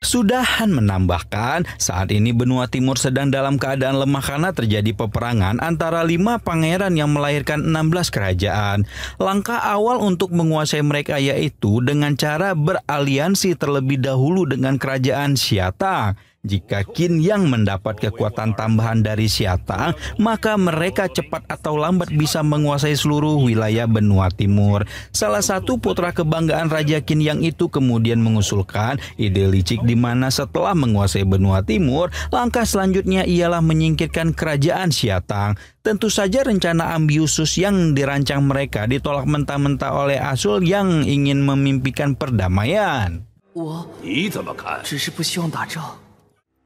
Sudahan menambahkan, saat ini benua timur sedang dalam keadaan lemah karena terjadi peperangan antara 5 pangeran yang melahirkan 16 kerajaan. Langkah awal untuk menguasai mereka yaitu dengan cara beraliansi terlebih dahulu dengan kerajaan Xiatang. Jika Qinyang mendapat kekuatan tambahan dari Xiatang, maka mereka cepat atau lambat bisa menguasai seluruh wilayah benua timur. Salah satu putra kebanggaan Raja Qinyang itu kemudian mengusulkan ide licik di mana setelah menguasai benua timur, langkah selanjutnya ialah menyingkirkan kerajaan Xiatang. Tentu saja rencana ambiusus yang dirancang mereka ditolak mentah-mentah oleh Asul yang ingin memimpikan perdamaian. 你怎么看？ 只是不希望打仗。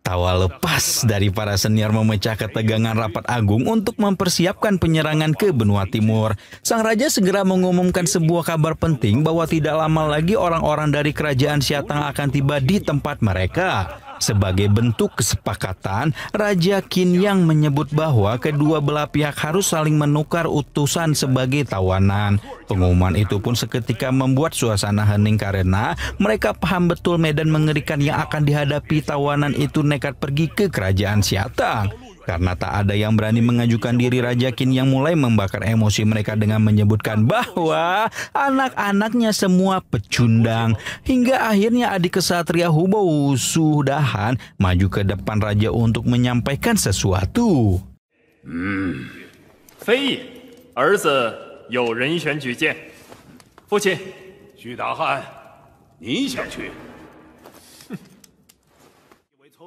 Tawa lepas dari para senior memecah ketegangan rapat agung untuk mempersiapkan penyerangan ke benua timur. Sang raja segera mengumumkan sebuah kabar penting bahwa tidak lama lagi orang-orang dari kerajaan Xiatang akan tiba di tempat mereka. Sebagai bentuk kesepakatan, Raja Qinyang menyebut bahwa kedua belah pihak harus saling menukar utusan sebagai tawanan. Pengumuman itu pun seketika membuat suasana hening karena mereka paham betul medan mengerikan yang akan dihadapi tawanan itu nekat pergi ke kerajaan Xiatang. Karena tak ada yang berani mengajukan diri, Raja Qinyang mulai membakar emosi mereka dengan menyebutkan bahwa anak-anaknya semua pecundang. Hingga akhirnya adik kesatria Hubao Sudahan maju ke depan raja untuk menyampaikan sesuatu. 非也，儿子有人选举荐。父亲， 徐大汉，你想去？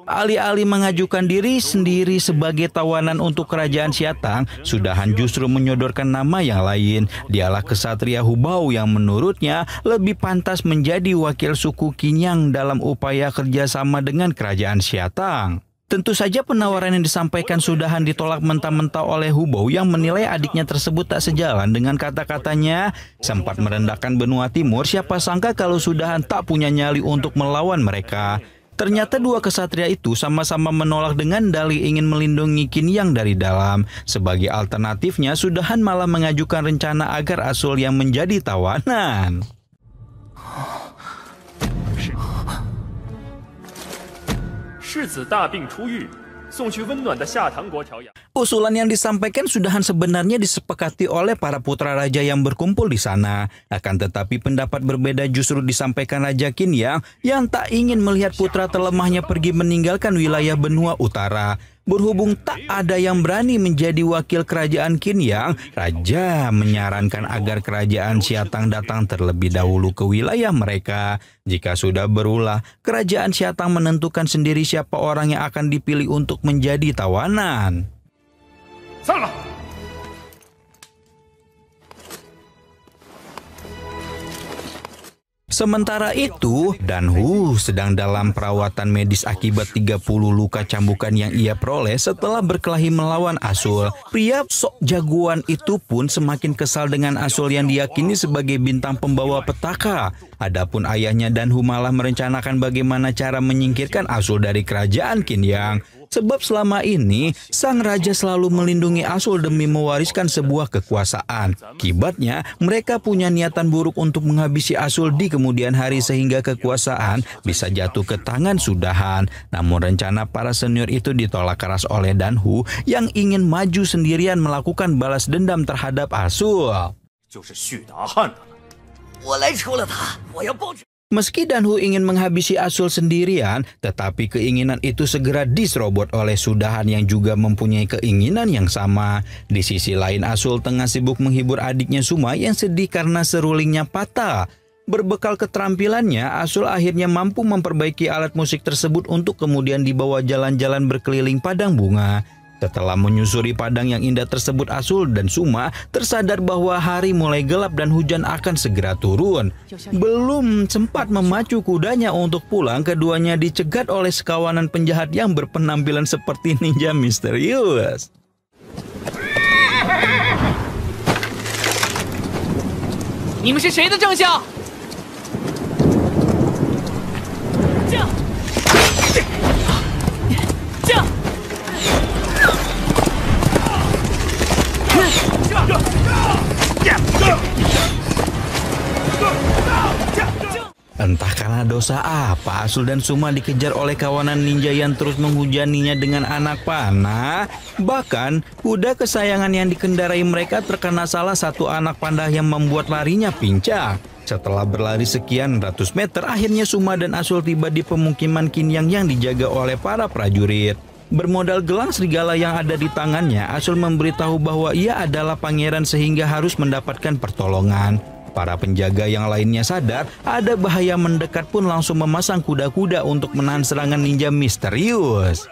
Alih-alih mengajukan diri sendiri sebagai tawanan untuk kerajaan Xiatang, Sudahan justru menyodorkan nama yang lain. Dialah kesatria Hubao yang menurutnya lebih pantas menjadi wakil suku Qinyang dalam upaya kerjasama dengan kerajaan Xiatang. Tentu saja penawaran yang disampaikan Sudahan ditolak mentah-mentah oleh Hubao yang menilai adiknya tersebut tak sejalan dengan kata-katanya. Sempat merendahkan benua timur, siapa sangka kalau Sudahan tak punya nyali untuk melawan mereka. Ternyata dua kesatria itu sama-sama menolak dengan dalih ingin melindungi Qinyang dari dalam. Sebagai alternatifnya, Sudahan malah mengajukan rencana agar Asul yang menjadi tawanan. Usulan yang disampaikan Sudahan sebenarnya disepakati oleh para putra raja yang berkumpul di sana. Akan tetapi pendapat berbeda justru disampaikan Raja Qinyang yang tak ingin melihat putra terlemahnya pergi meninggalkan wilayah benua utara. Berhubung tak ada yang berani menjadi wakil kerajaan Qinyang, Raja menyarankan agar kerajaan Xiatang datang terlebih dahulu ke wilayah mereka. Jika sudah berulah, kerajaan Xiatang menentukan sendiri siapa orang yang akan dipilih untuk menjadi tawanan. 散了。 Sementara itu, Danhu sedang dalam perawatan medis akibat 30 luka cambukan yang ia peroleh setelah berkelahi melawan Asul. Pria sok jagoan itu pun semakin kesal dengan Asul yang diyakini sebagai bintang pembawa petaka. Adapun ayahnya Danhu malah merencanakan bagaimana cara menyingkirkan Asul dari kerajaan Qinyang. Sebab selama ini, sang raja selalu melindungi Asul demi mewariskan sebuah kekuasaan. Akibatnya, mereka punya niatan buruk untuk menghabisi Asul di kemudian hari sehingga kekuasaan bisa jatuh ke tangan Sudahan. Namun rencana para senior itu ditolak keras oleh Danhu yang ingin maju sendirian melakukan balas dendam terhadap Asul. Meski Danhu ingin menghabisi Asul sendirian, tetapi keinginan itu segera diserobot oleh Sudahan yang juga mempunyai keinginan yang sama. Di sisi lain, Asul tengah sibuk menghibur adiknya Suma yang sedih karena serulingnya patah. Berbekal keterampilannya, Asul akhirnya mampu memperbaiki alat musik tersebut untuk kemudian dibawa jalan-jalan berkeliling padang bunga. Setelah menyusuri padang yang indah tersebut, Asul dan Suma tersadar bahwa hari mulai gelap dan hujan akan segera turun. Belum sempat memacu kudanya untuk pulang, keduanya dicegat oleh sekawanan penjahat yang berpenampilan seperti ninja misterius. Entah karena dosa apa, Asul dan Suma dikejar oleh kawanan ninja yang terus menghujaninya dengan anak panah. Bahkan, kuda kesayangan yang dikendarai mereka terkena salah satu anak panah yang membuat larinya pincang. Setelah berlari sekian ratus meter, akhirnya Suma dan Asul tiba di pemukiman Qinyang yang dijaga oleh para prajurit. Bermodal gelang serigala yang ada di tangannya, Asul memberitahu bahwa ia adalah pangeran sehingga harus mendapatkan pertolongan. Para penjaga yang lainnya sadar ada bahaya mendekat pun langsung memasang kuda-kuda untuk menahan serangan ninja misterius.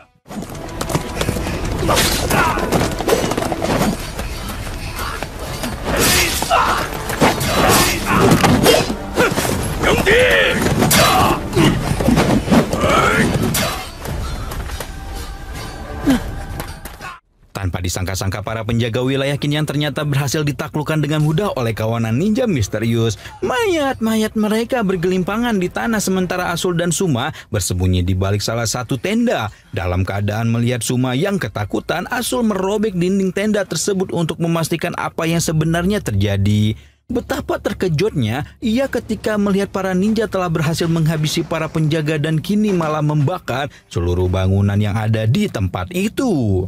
Tanpa disangka-sangka, para penjaga wilayah Qinyang ternyata berhasil ditaklukkan dengan mudah oleh kawanan ninja misterius. Mayat-mayat mereka bergelimpangan di tanah sementara Asul dan Suma bersembunyi di balik salah satu tenda. Dalam keadaan melihat Suma yang ketakutan, Asul merobek dinding tenda tersebut untuk memastikan apa yang sebenarnya terjadi. Betapa terkejutnya ia ketika melihat para ninja telah berhasil menghabisi para penjaga dan kini malah membakar seluruh bangunan yang ada di tempat itu.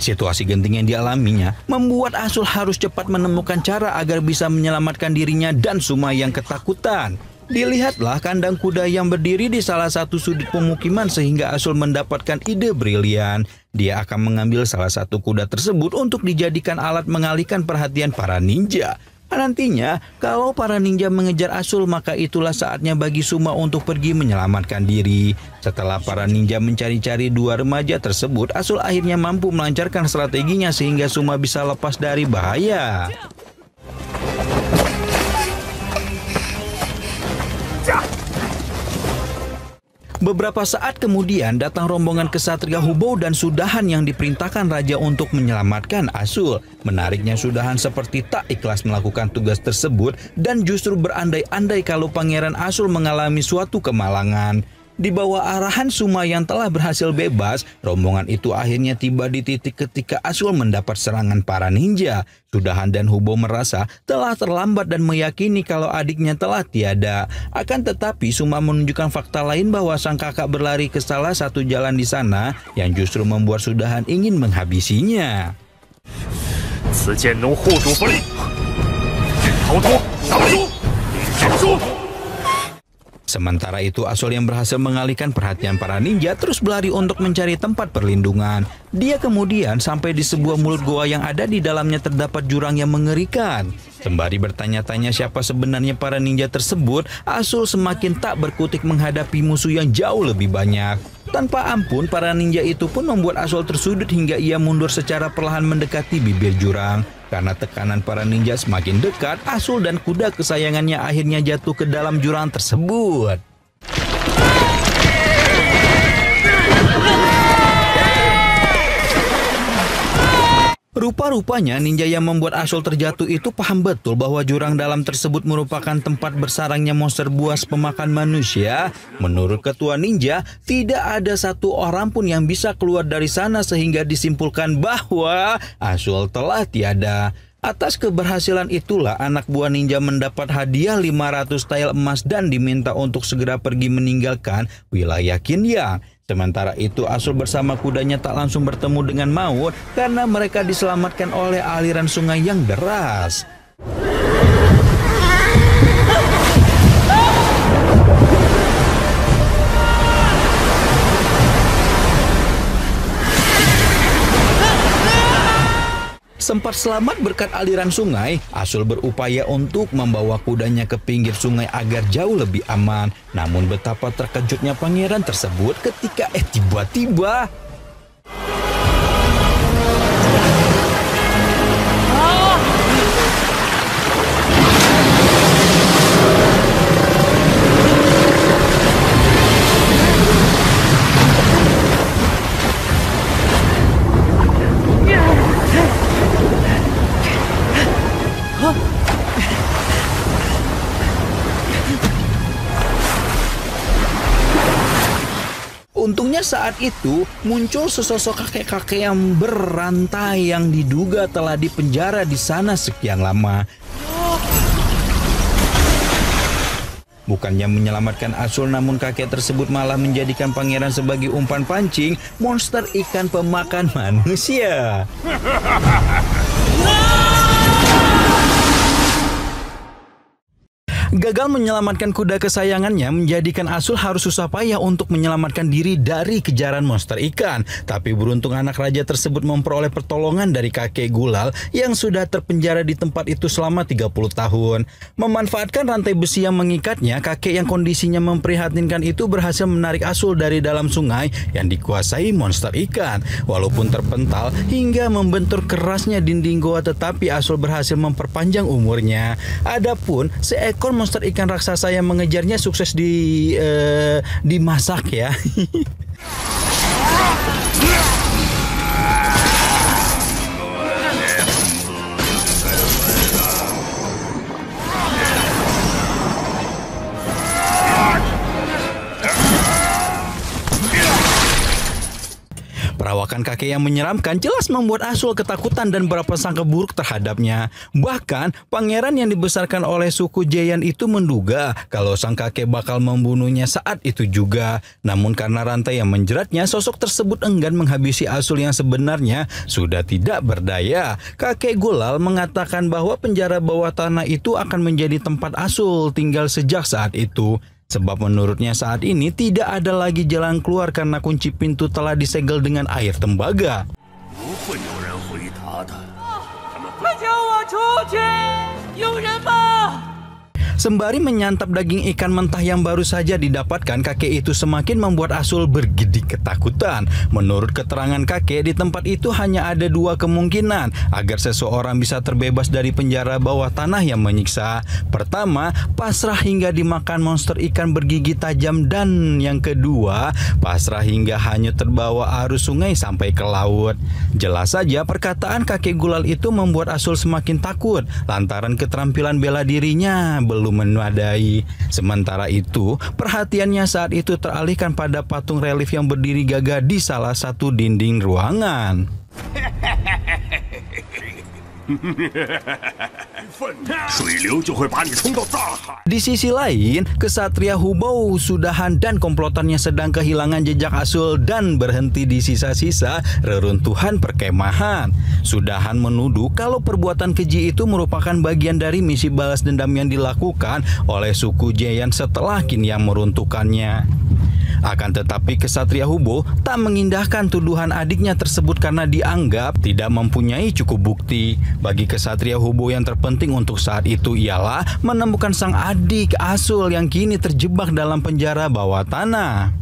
Situasi genting yang dialaminya membuat Asul harus cepat menemukan cara agar bisa menyelamatkan dirinya dan Suma yang ketakutan. Dilihatlah kandang kuda yang berdiri di salah satu sudut pemukiman sehingga Asul mendapatkan ide brilian. Dia akan mengambil salah satu kuda tersebut untuk dijadikan alat mengalihkan perhatian para ninja. Nantinya, kalau para ninja mengejar Asul, maka itulah saatnya bagi Suma untuk pergi menyelamatkan diri. Setelah para ninja mencari-cari dua remaja tersebut, Asul akhirnya mampu melancarkan strateginya sehingga Suma bisa lepas dari bahaya. Beberapa saat kemudian datang rombongan kesatria Hubou dan Sudahan yang diperintahkan raja untuk menyelamatkan Asul. Menariknya, Sudahan seperti tak ikhlas melakukan tugas tersebut dan justru berandai-andai kalau Pangeran Asul mengalami suatu kemalangan. Di bawah arahan Suma yang telah berhasil bebas, rombongan itu akhirnya tiba di titik ketika Asul mendapat serangan para ninja. Sudahan dan Hubo merasa telah terlambat dan meyakini kalau adiknya telah tiada. Akan tetapi Suma menunjukkan fakta lain bahwa sang kakak berlari ke salah satu jalan di sana yang justru membuat Sudahan ingin menghabisinya. Sementara itu Asul yang berhasil mengalihkan perhatian para ninja terus berlari untuk mencari tempat perlindungan. Dia kemudian sampai di sebuah mulut goa yang ada di dalamnya terdapat jurang yang mengerikan. Sembari bertanya-tanya siapa sebenarnya para ninja tersebut, Asul semakin tak berkutik menghadapi musuh yang jauh lebih banyak. Tanpa ampun, para ninja itu pun membuat Asul tersudut hingga ia mundur secara perlahan mendekati bibir jurang. Karena tekanan para ninja semakin dekat, Asul dan kuda kesayangannya akhirnya jatuh ke dalam jurang tersebut. Rupa-rupanya ninja yang membuat Asul terjatuh itu paham betul bahwa jurang dalam tersebut merupakan tempat bersarangnya monster buas pemakan manusia. Menurut ketua ninja, tidak ada satu orang pun yang bisa keluar dari sana sehingga disimpulkan bahwa Asul telah tiada. Atas keberhasilan itulah anak buah ninja mendapat hadiah 500 tael emas dan diminta untuk segera pergi meninggalkan wilayah Qinyang. Sementara itu Asul bersama kudanya tak langsung bertemu dengan maut karena mereka diselamatkan oleh aliran sungai yang deras. Sempat selamat berkat aliran sungai, Asul berupaya untuk membawa kudanya ke pinggir sungai agar jauh lebih aman. Namun betapa terkejutnya pangeran tersebut ketika tiba-tiba Untungnya saat itu muncul sesosok kakek-kakek yang berantai yang diduga telah dipenjara di sana sekian lama. Bukannya menyelamatkan Asul, namun kakek tersebut malah menjadikan pangeran sebagai umpan pancing monster ikan pemakan manusia. Gagal menyelamatkan kuda kesayangannya menjadikan Asul harus susah payah untuk menyelamatkan diri dari kejaran monster ikan. Tapi beruntung anak raja tersebut memperoleh pertolongan dari kakek Gulal yang sudah terpenjara di tempat itu selama 30 tahun. Memanfaatkan rantai besi yang mengikatnya, kakek yang kondisinya memprihatinkan itu berhasil menarik Asul dari dalam sungai yang dikuasai monster ikan. Walaupun terpental hingga membentur kerasnya dinding goa, tetapi Asul berhasil memperpanjang umurnya. Adapun seekor monster ikan raksasa yang mengejarnya sukses dimasak ya. Perawakan kakek yang menyeramkan jelas membuat Asul ketakutan dan berprasangka buruk terhadapnya. Bahkan, pangeran yang dibesarkan oleh suku Jeyan itu menduga kalau sang kakek bakal membunuhnya saat itu juga. Namun karena rantai yang menjeratnya, sosok tersebut enggan menghabisi Asul yang sebenarnya sudah tidak berdaya. Kakek Gulal mengatakan bahwa penjara bawah tanah itu akan menjadi tempat Asul tinggal sejak saat itu. Sebab menurutnya saat ini tidak ada lagi jalan keluar karena kunci pintu telah disegel dengan air tembaga. Sembari menyantap daging ikan mentah yang baru saja didapatkan, kakek itu semakin membuat Asul bergidik ketakutan. Menurut keterangan kakek, di tempat itu hanya ada dua kemungkinan agar seseorang bisa terbebas dari penjara bawah tanah yang menyiksa. Pertama, pasrah hingga dimakan monster ikan bergigi tajam, dan yang kedua, pasrah hingga hanyut terbawa arus sungai sampai ke laut. Jelas saja perkataan kakek Gulal itu membuat Asul semakin takut lantaran keterampilan bela dirinya belum belum memadai. Sementara itu, perhatiannya saat itu teralihkan pada patung relief yang berdiri gagah di salah satu dinding ruangan. Di sisi lain, kesatria Hubou Sudahan dan komplotannya sedang kehilangan jejak Asul dan berhenti di sisa-sisa reruntuhan perkemahan. Sudahan menuduh kalau perbuatan keji itu merupakan bagian dari misi balas dendam yang dilakukan oleh suku Jeyan setelah Qin Yang meruntuhkannya. Akan tetapi kesatria Hubou tak mengindahkan tuduhan adiknya tersebut karena dianggap tidak mempunyai cukup bukti. Bagi kesatria Hubou yang terpenting untuk saat itu ialah menemukan sang adik Asul yang kini terjebak dalam penjara bawah tanah.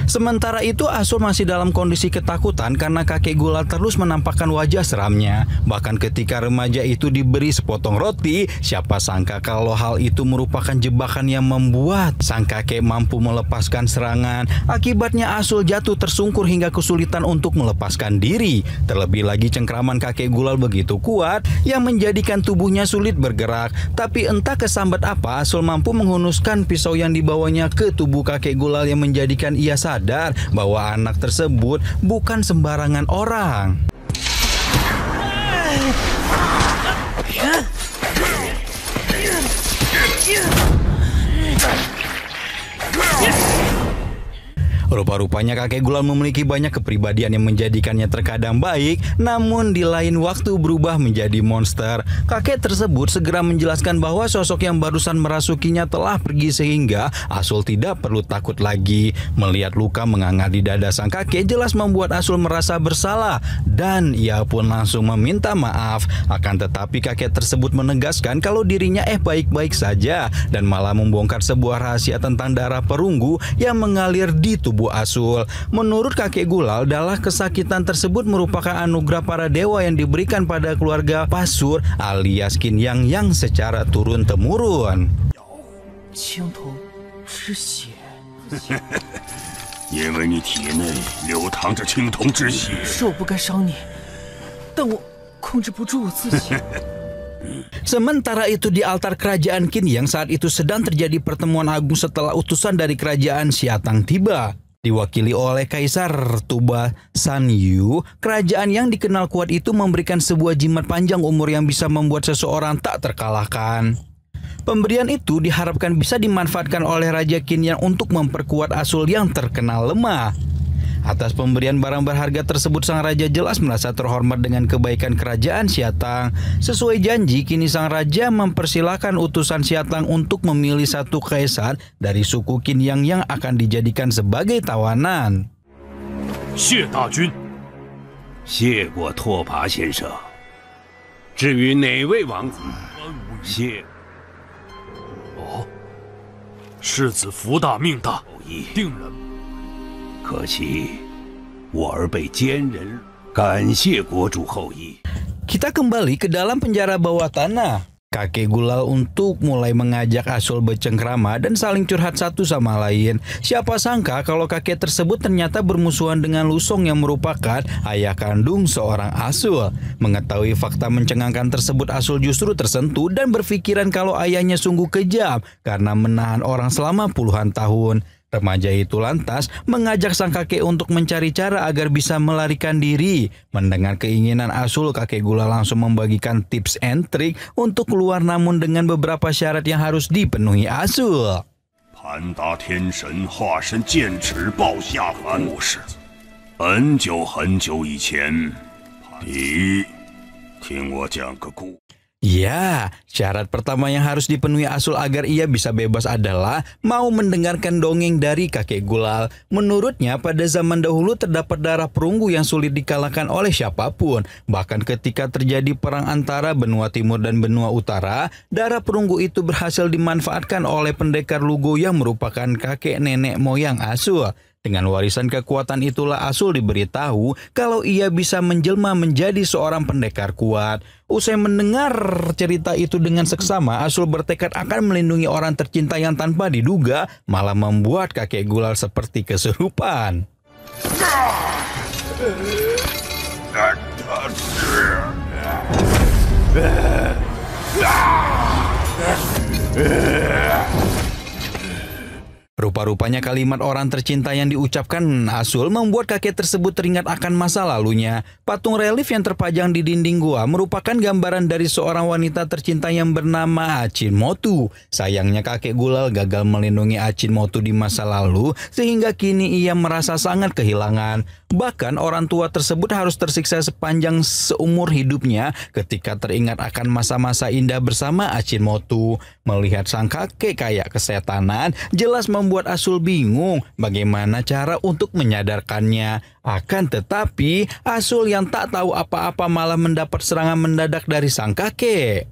Sementara itu Asul masih dalam kondisi ketakutan karena kakek Gulal terus menampakkan wajah seramnya. Bahkan ketika remaja itu diberi sepotong roti, siapa sangka kalau hal itu merupakan jebakan yang membuat sang kakek mampu melepaskan serangan. Akibatnya Asul jatuh tersungkur hingga kesulitan untuk melepaskan diri. Terlebih lagi cengkraman kakek Gulal begitu kuat yang menjadikan tubuhnya sulit bergerak. Tapi entah kesambat apa, Asul mampu menghunuskan pisau yang dibawanya ke tubuh kakek Gulal yang menjadikan ia sadar bahwa anak tersebut bukan sembarangan orang. Rupa-rupanya kakek Gulal memiliki banyak kepribadian yang menjadikannya terkadang baik, namun di lain waktu berubah menjadi monster. Kakek tersebut segera menjelaskan bahwa sosok yang barusan merasukinya telah pergi sehingga Asul tidak perlu takut lagi. Melihat luka menganga di dada sang kakek jelas membuat Asul merasa bersalah dan ia pun langsung meminta maaf. Akan tetapi kakek tersebut menegaskan kalau dirinya baik-baik saja dan malah membongkar sebuah rahasia tentang darah perunggu yang mengalir di tubuh Asul. Menurut kakek Gulal, darah kesakitan tersebut merupakan anugerah para dewa yang diberikan pada keluarga Pasur alias Qin Yang yang secara turun-temurun. 青铜之血，因为你体内流淌着青铜之血。是我不该伤你，但我控制不住我自己。 Sementara itu di altar kerajaan Qin Yang saat itu sedang terjadi pertemuan agung setelah utusan dari kerajaan Xiatang tiba. Diwakili oleh Kaisar Tuba San Yu, kerajaan yang dikenal kuat itu memberikan sebuah jimat panjang umur yang bisa membuat seseorang tak terkalahkan. Pemberian itu diharapkan bisa dimanfaatkan oleh Raja Qin Yang untuk memperkuat Asul yang terkenal lemah. Atas pemberian barang berharga tersebut sang raja jelas merasa terhormat dengan kebaikan kerajaan Xiatang. Sesuai janji, kini sang raja mempersilahkan utusan Xiatang untuk memilih satu kaisar dari suku Qin Yang akan dijadikan sebagai tawanan. 谢大军，谢过拓跋先生。至于哪位王子，谢。哦，世子福大命大，定然。 可惜，我儿被奸人。感谢国主后裔。 Kita kembali ke dalam penjara bawah tanah. Kakek Gulal untuk mulai mengajak Asul bercengkrama dan saling curhat satu sama lain. Siapa sangka kalau kakek tersebut ternyata bermusuhan dengan Lusong yang merupakan ayah kandung seorang Asul. Mengetahui fakta mencengangkan tersebut, Asul justru tersentuh dan berpikiran kalau ayahnya sungguh kejam karena menahan orang selama puluhan tahun. Remaja itu lantas mengajak sang kakek untuk mencari cara agar bisa melarikan diri. Mendengar keinginan Asul, kakek Gulal langsung membagikan tips and trik untuk keluar namun dengan beberapa syarat yang harus dipenuhi Asul. 盘达天神化身剑齿豹下凡。故事，很久很久以前，听我讲个故。 Ya, syarat pertama yang harus dipenuhi Asul agar ia bisa bebas adalah mau mendengarkan dongeng dari kakek Gulal. Menurutnya pada zaman dahulu terdapat darah perunggu yang sulit dikalahkan oleh siapapun. Bahkan ketika terjadi perang antara benua timur dan benua utara, darah perunggu itu berhasil dimanfaatkan oleh pendekar Lugo yang merupakan kakek nenek moyang Asul. Dengan warisan kekuatan itulah Asul diberitahu kalau ia bisa menjelma menjadi seorang pendekar kuat. Usai mendengar cerita itu dengan seksama, Asul bertekad akan melindungi orang tercinta yang tanpa diduga malah membuat kakek Gulal seperti kesurupan. Rupa-rupanya kalimat orang tercinta yang diucapkan Asul membuat kakek tersebut teringat akan masa lalunya. Patung relief yang terpajang di dinding gua merupakan gambaran dari seorang wanita tercinta yang bernama Achinomoto. Sayangnya kakek Gulal gagal melindungi Achinomoto di masa lalu sehingga kini ia merasa sangat kehilangan. Bahkan orang tua tersebut harus tersiksa sepanjang seumur hidupnya ketika teringat akan masa-masa indah bersama Achinomoto. Melihat sang kakek kayak kesetanan jelas membuat Asul bingung bagaimana cara untuk menyadarkannya. Akan tetapi Asul yang tak tahu apa-apa malah mendapat serangan mendadak dari sang kakek.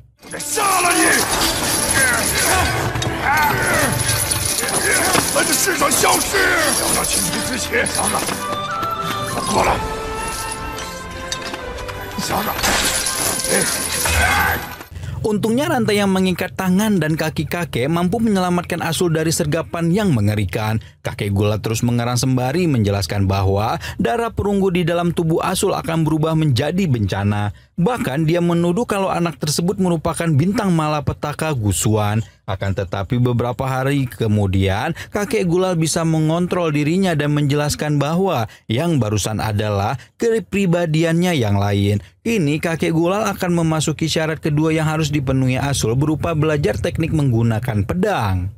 Untungnya rantai yang mengikat tangan dan kaki kakek mampu menyelamatkan Asul dari sergapan yang mengerikan. Kakek Gulal terus mengerang sembari menjelaskan bahwa darah perunggu di dalam tubuh Asul akan berubah menjadi bencana. Bahkan dia menuduh kalau anak tersebut merupakan bintang malapetaka Gusuan. Akan tetapi beberapa hari kemudian kakek Gulal bisa mengontrol dirinya dan menjelaskan bahwa yang barusan adalah kepribadiannya yang lain. Kini kakek Gulal akan memasuki syarat kedua yang harus dipenuhi Asul berupa belajar teknik menggunakan pedang.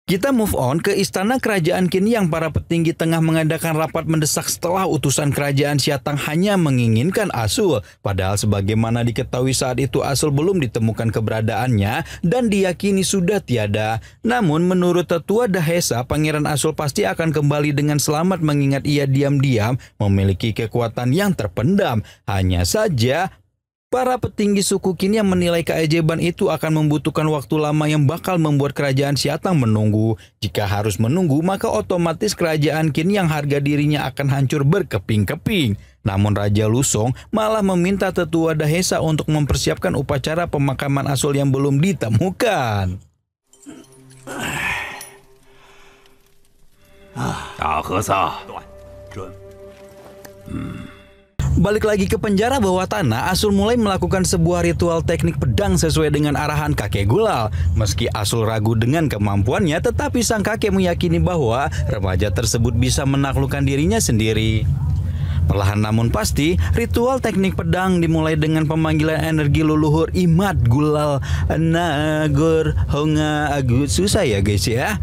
Kita move on ke istana kerajaan Qin yang para petinggi tengah mengadakan rapat mendesak setelah utusan kerajaan Xiatang hanya menginginkan Asul. Padahal sebagaimana diketahui saat itu Asul belum ditemukan keberadaannya dan diyakini sudah tiada. Namun menurut tetua Dahesa, Pangeran Asul pasti akan kembali dengan selamat mengingat ia diam-diam memiliki kekuatan yang terpendam. Hanya saja para petinggi suku Qin yang menilai keajaiban itu akan membutuhkan waktu lama yang bakal membuat kerajaan Xiatang menunggu. Jika harus menunggu, maka otomatis kerajaan Qin yang harga dirinya akan hancur berkeping-keping. Namun Raja Lusong malah meminta tetua Dahesa untuk mempersiapkan upacara pemakaman Asul yang belum ditemukan. Balik lagi ke penjara bawah tanah, Asul mulai melakukan sebuah ritual teknik pedang sesuai dengan arahan kakek Gulal. Meski Asul ragu dengan kemampuannya, tetapi sang kakek meyakini bahwa remaja tersebut bisa menaklukkan dirinya sendiri. Perlahan namun pasti, ritual teknik pedang dimulai dengan pemanggilan energi leluhur Imad Gulal Nagor Honga Agut. Susah ya guys ya.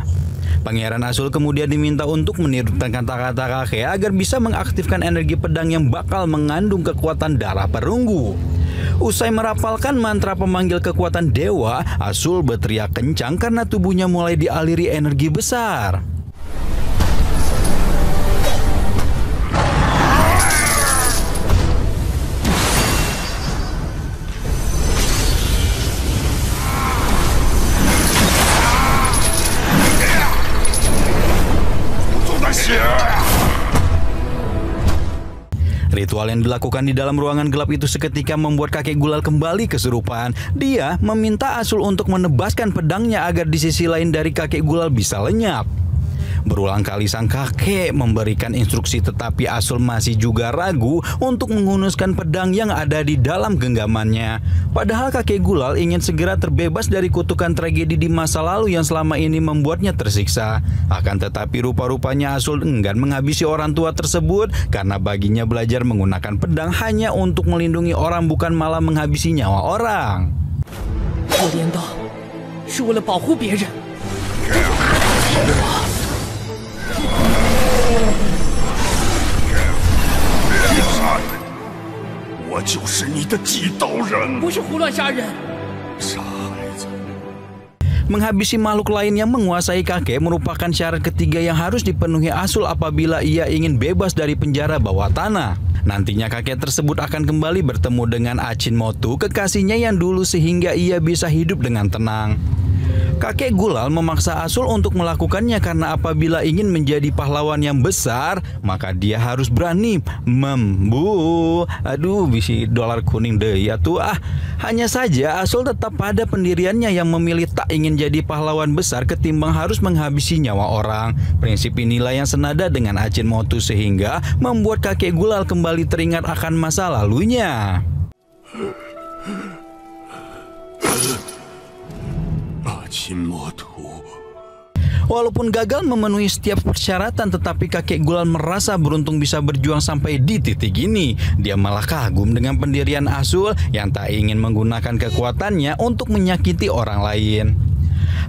Pangeran Asul kemudian diminta untuk menirukan kata-kata kakek agar bisa mengaktifkan energi pedang yang bakal mengandung kekuatan darah perunggu. Usai merapalkan mantra pemanggil kekuatan dewa, Asul berteriak kencang karena tubuhnya mulai dialiri energi besar. Ritual yang dilakukan di dalam ruangan gelap itu seketika membuat kakek Gulal kembali kesurupan. Dia meminta Asul untuk menebaskan pedangnya agar di sisi lain dari kakek Gulal bisa lenyap. Berulang kali sang kakek memberikan instruksi tetapi Asul masih juga ragu untuk menghunuskan pedang yang ada di dalam genggamannya. Padahal kakek Gulal ingin segera terbebas dari kutukan tragedi di masa lalu yang selama ini membuatnya tersiksa. Akan tetapi rupa-rupanya Asul enggan menghabisi orang tua tersebut karena baginya belajar menggunakan pedang hanya untuk melindungi orang bukan malah menghabisi nyawa orang. 我镰刀是为了保护别人。 我就是你的祭刀人， 不是胡乱杀人。 傻孩子。 Menghabisi makhluk lain yang menguasai kakek merupakan syarat ketiga yang harus dipenuhi Asul apabila ia ingin bebas dari penjara bawah tanah. Nantinya kakek tersebut akan kembali bertemu dengan Achinomoto, kekasihnya yang dulu sehingga ia bisa hidup dengan tenang. Kakek Gulal memaksa Asul untuk melakukannya karena apabila ingin menjadi pahlawan yang besar, maka dia harus berani aduh bisi dolar kuning deh ya tuh Hanya saja Asul tetap pada pendiriannya yang memilih tak ingin jadi pahlawan besar ketimbang harus menghabisi nyawa orang. Prinsip inilah yang senada dengan Achinomoto sehingga membuat kakek Gulal kembali teringat akan masa lalunya. Walaupun gagal memenuhi setiap persyaratan, tetapi kakek Gulal merasa beruntung bisa berjuang sampai di titik ini. Dia malah kagum dengan pendirian Asul yang tak ingin menggunakan kekuatannya untuk menyakiti orang lain.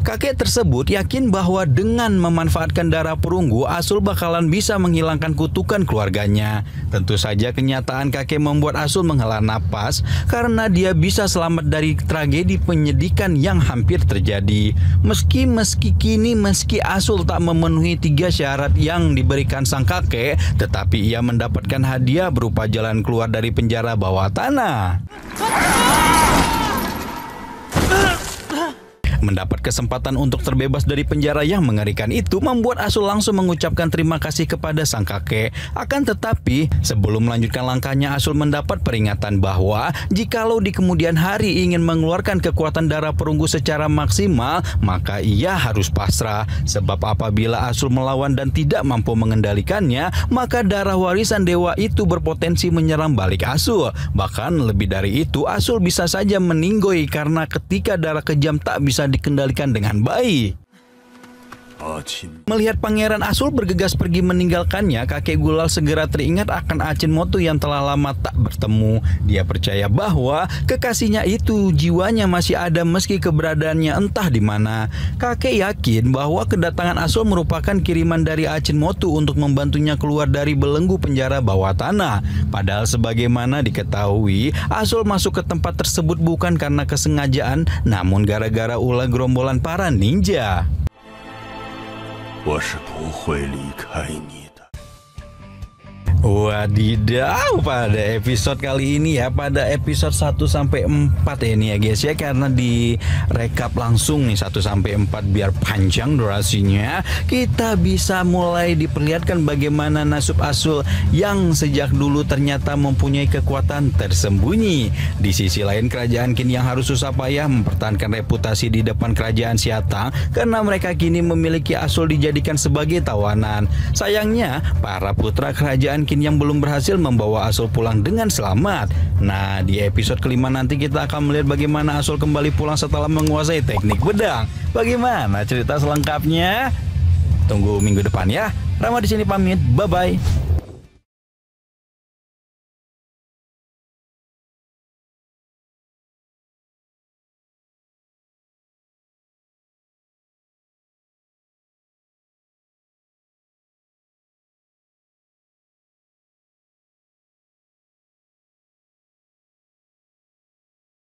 Kakek tersebut yakin bahwa dengan memanfaatkan darah perunggu, Asul bakalan bisa menghilangkan kutukan keluarganya. Tentu saja kenyataan kakek membuat Asul menghela napas karena dia bisa selamat dari tragedi penyedihkan yang hampir terjadi. Meski Asul tak memenuhi 3 syarat yang diberikan sang kakek, tetapi ia mendapatkan hadiah berupa jalan keluar dari penjara bawah tanah. Mendapat kesempatan untuk terbebas dari penjara yang mengerikan itu membuat Asul langsung mengucapkan terima kasih kepada sang kakek. Akan tetapi, sebelum melanjutkan langkahnya, Asul mendapat peringatan bahwa jikalau di kemudian hari ingin mengeluarkan kekuatan darah perunggu secara maksimal, maka ia harus pasrah. Sebab apabila Asul melawan dan tidak mampu mengendalikannya, maka darah warisan dewa itu berpotensi menyerang balik Asul. Bahkan lebih dari itu, Asul bisa saja meninggoy karena ketika darah kejam tak bisa dikendalikan dengan baik. Melihat Pangeran Asul bergegas pergi meninggalkannya, kakek Gulal segera teringat akan Achinomoto yang telah lama tak bertemu. Dia percaya bahwa kekasihnya itu jiwanya masih ada meski keberadaannya entah di mana. Kakek yakin bahwa kedatangan Asul merupakan kiriman dari Achinomoto untuk membantunya keluar dari belenggu penjara bawah tanah. Padahal sebagaimana diketahui, Asul masuk ke tempat tersebut bukan karena kesengajaan, namun gara-gara ulah gerombolan para ninja. 我是不会离开你的。 Wadidaw, pada episode kali ini ya, pada episode 1-4 ini ya guys ya, karena di rekap langsung nih 1-4 biar panjang durasinya, kita bisa mulai diperlihatkan bagaimana nasib Asul yang sejak dulu ternyata mempunyai kekuatan tersembunyi. Di sisi lain, kerajaan Qin yang harus susah payah mempertahankan reputasi di depan kerajaan Xiatang karena mereka kini memiliki Asul dijadikan sebagai tawanan. Sayangnya, para putra kerajaan Qin yang belum berhasil membawa Asul pulang dengan selamat. Nah, di episode kelima nanti kita akan melihat bagaimana Asul kembali pulang setelah menguasai teknik pedang. Bagaimana cerita selengkapnya? Tunggu minggu depan ya. Rama di sini pamit. Bye bye.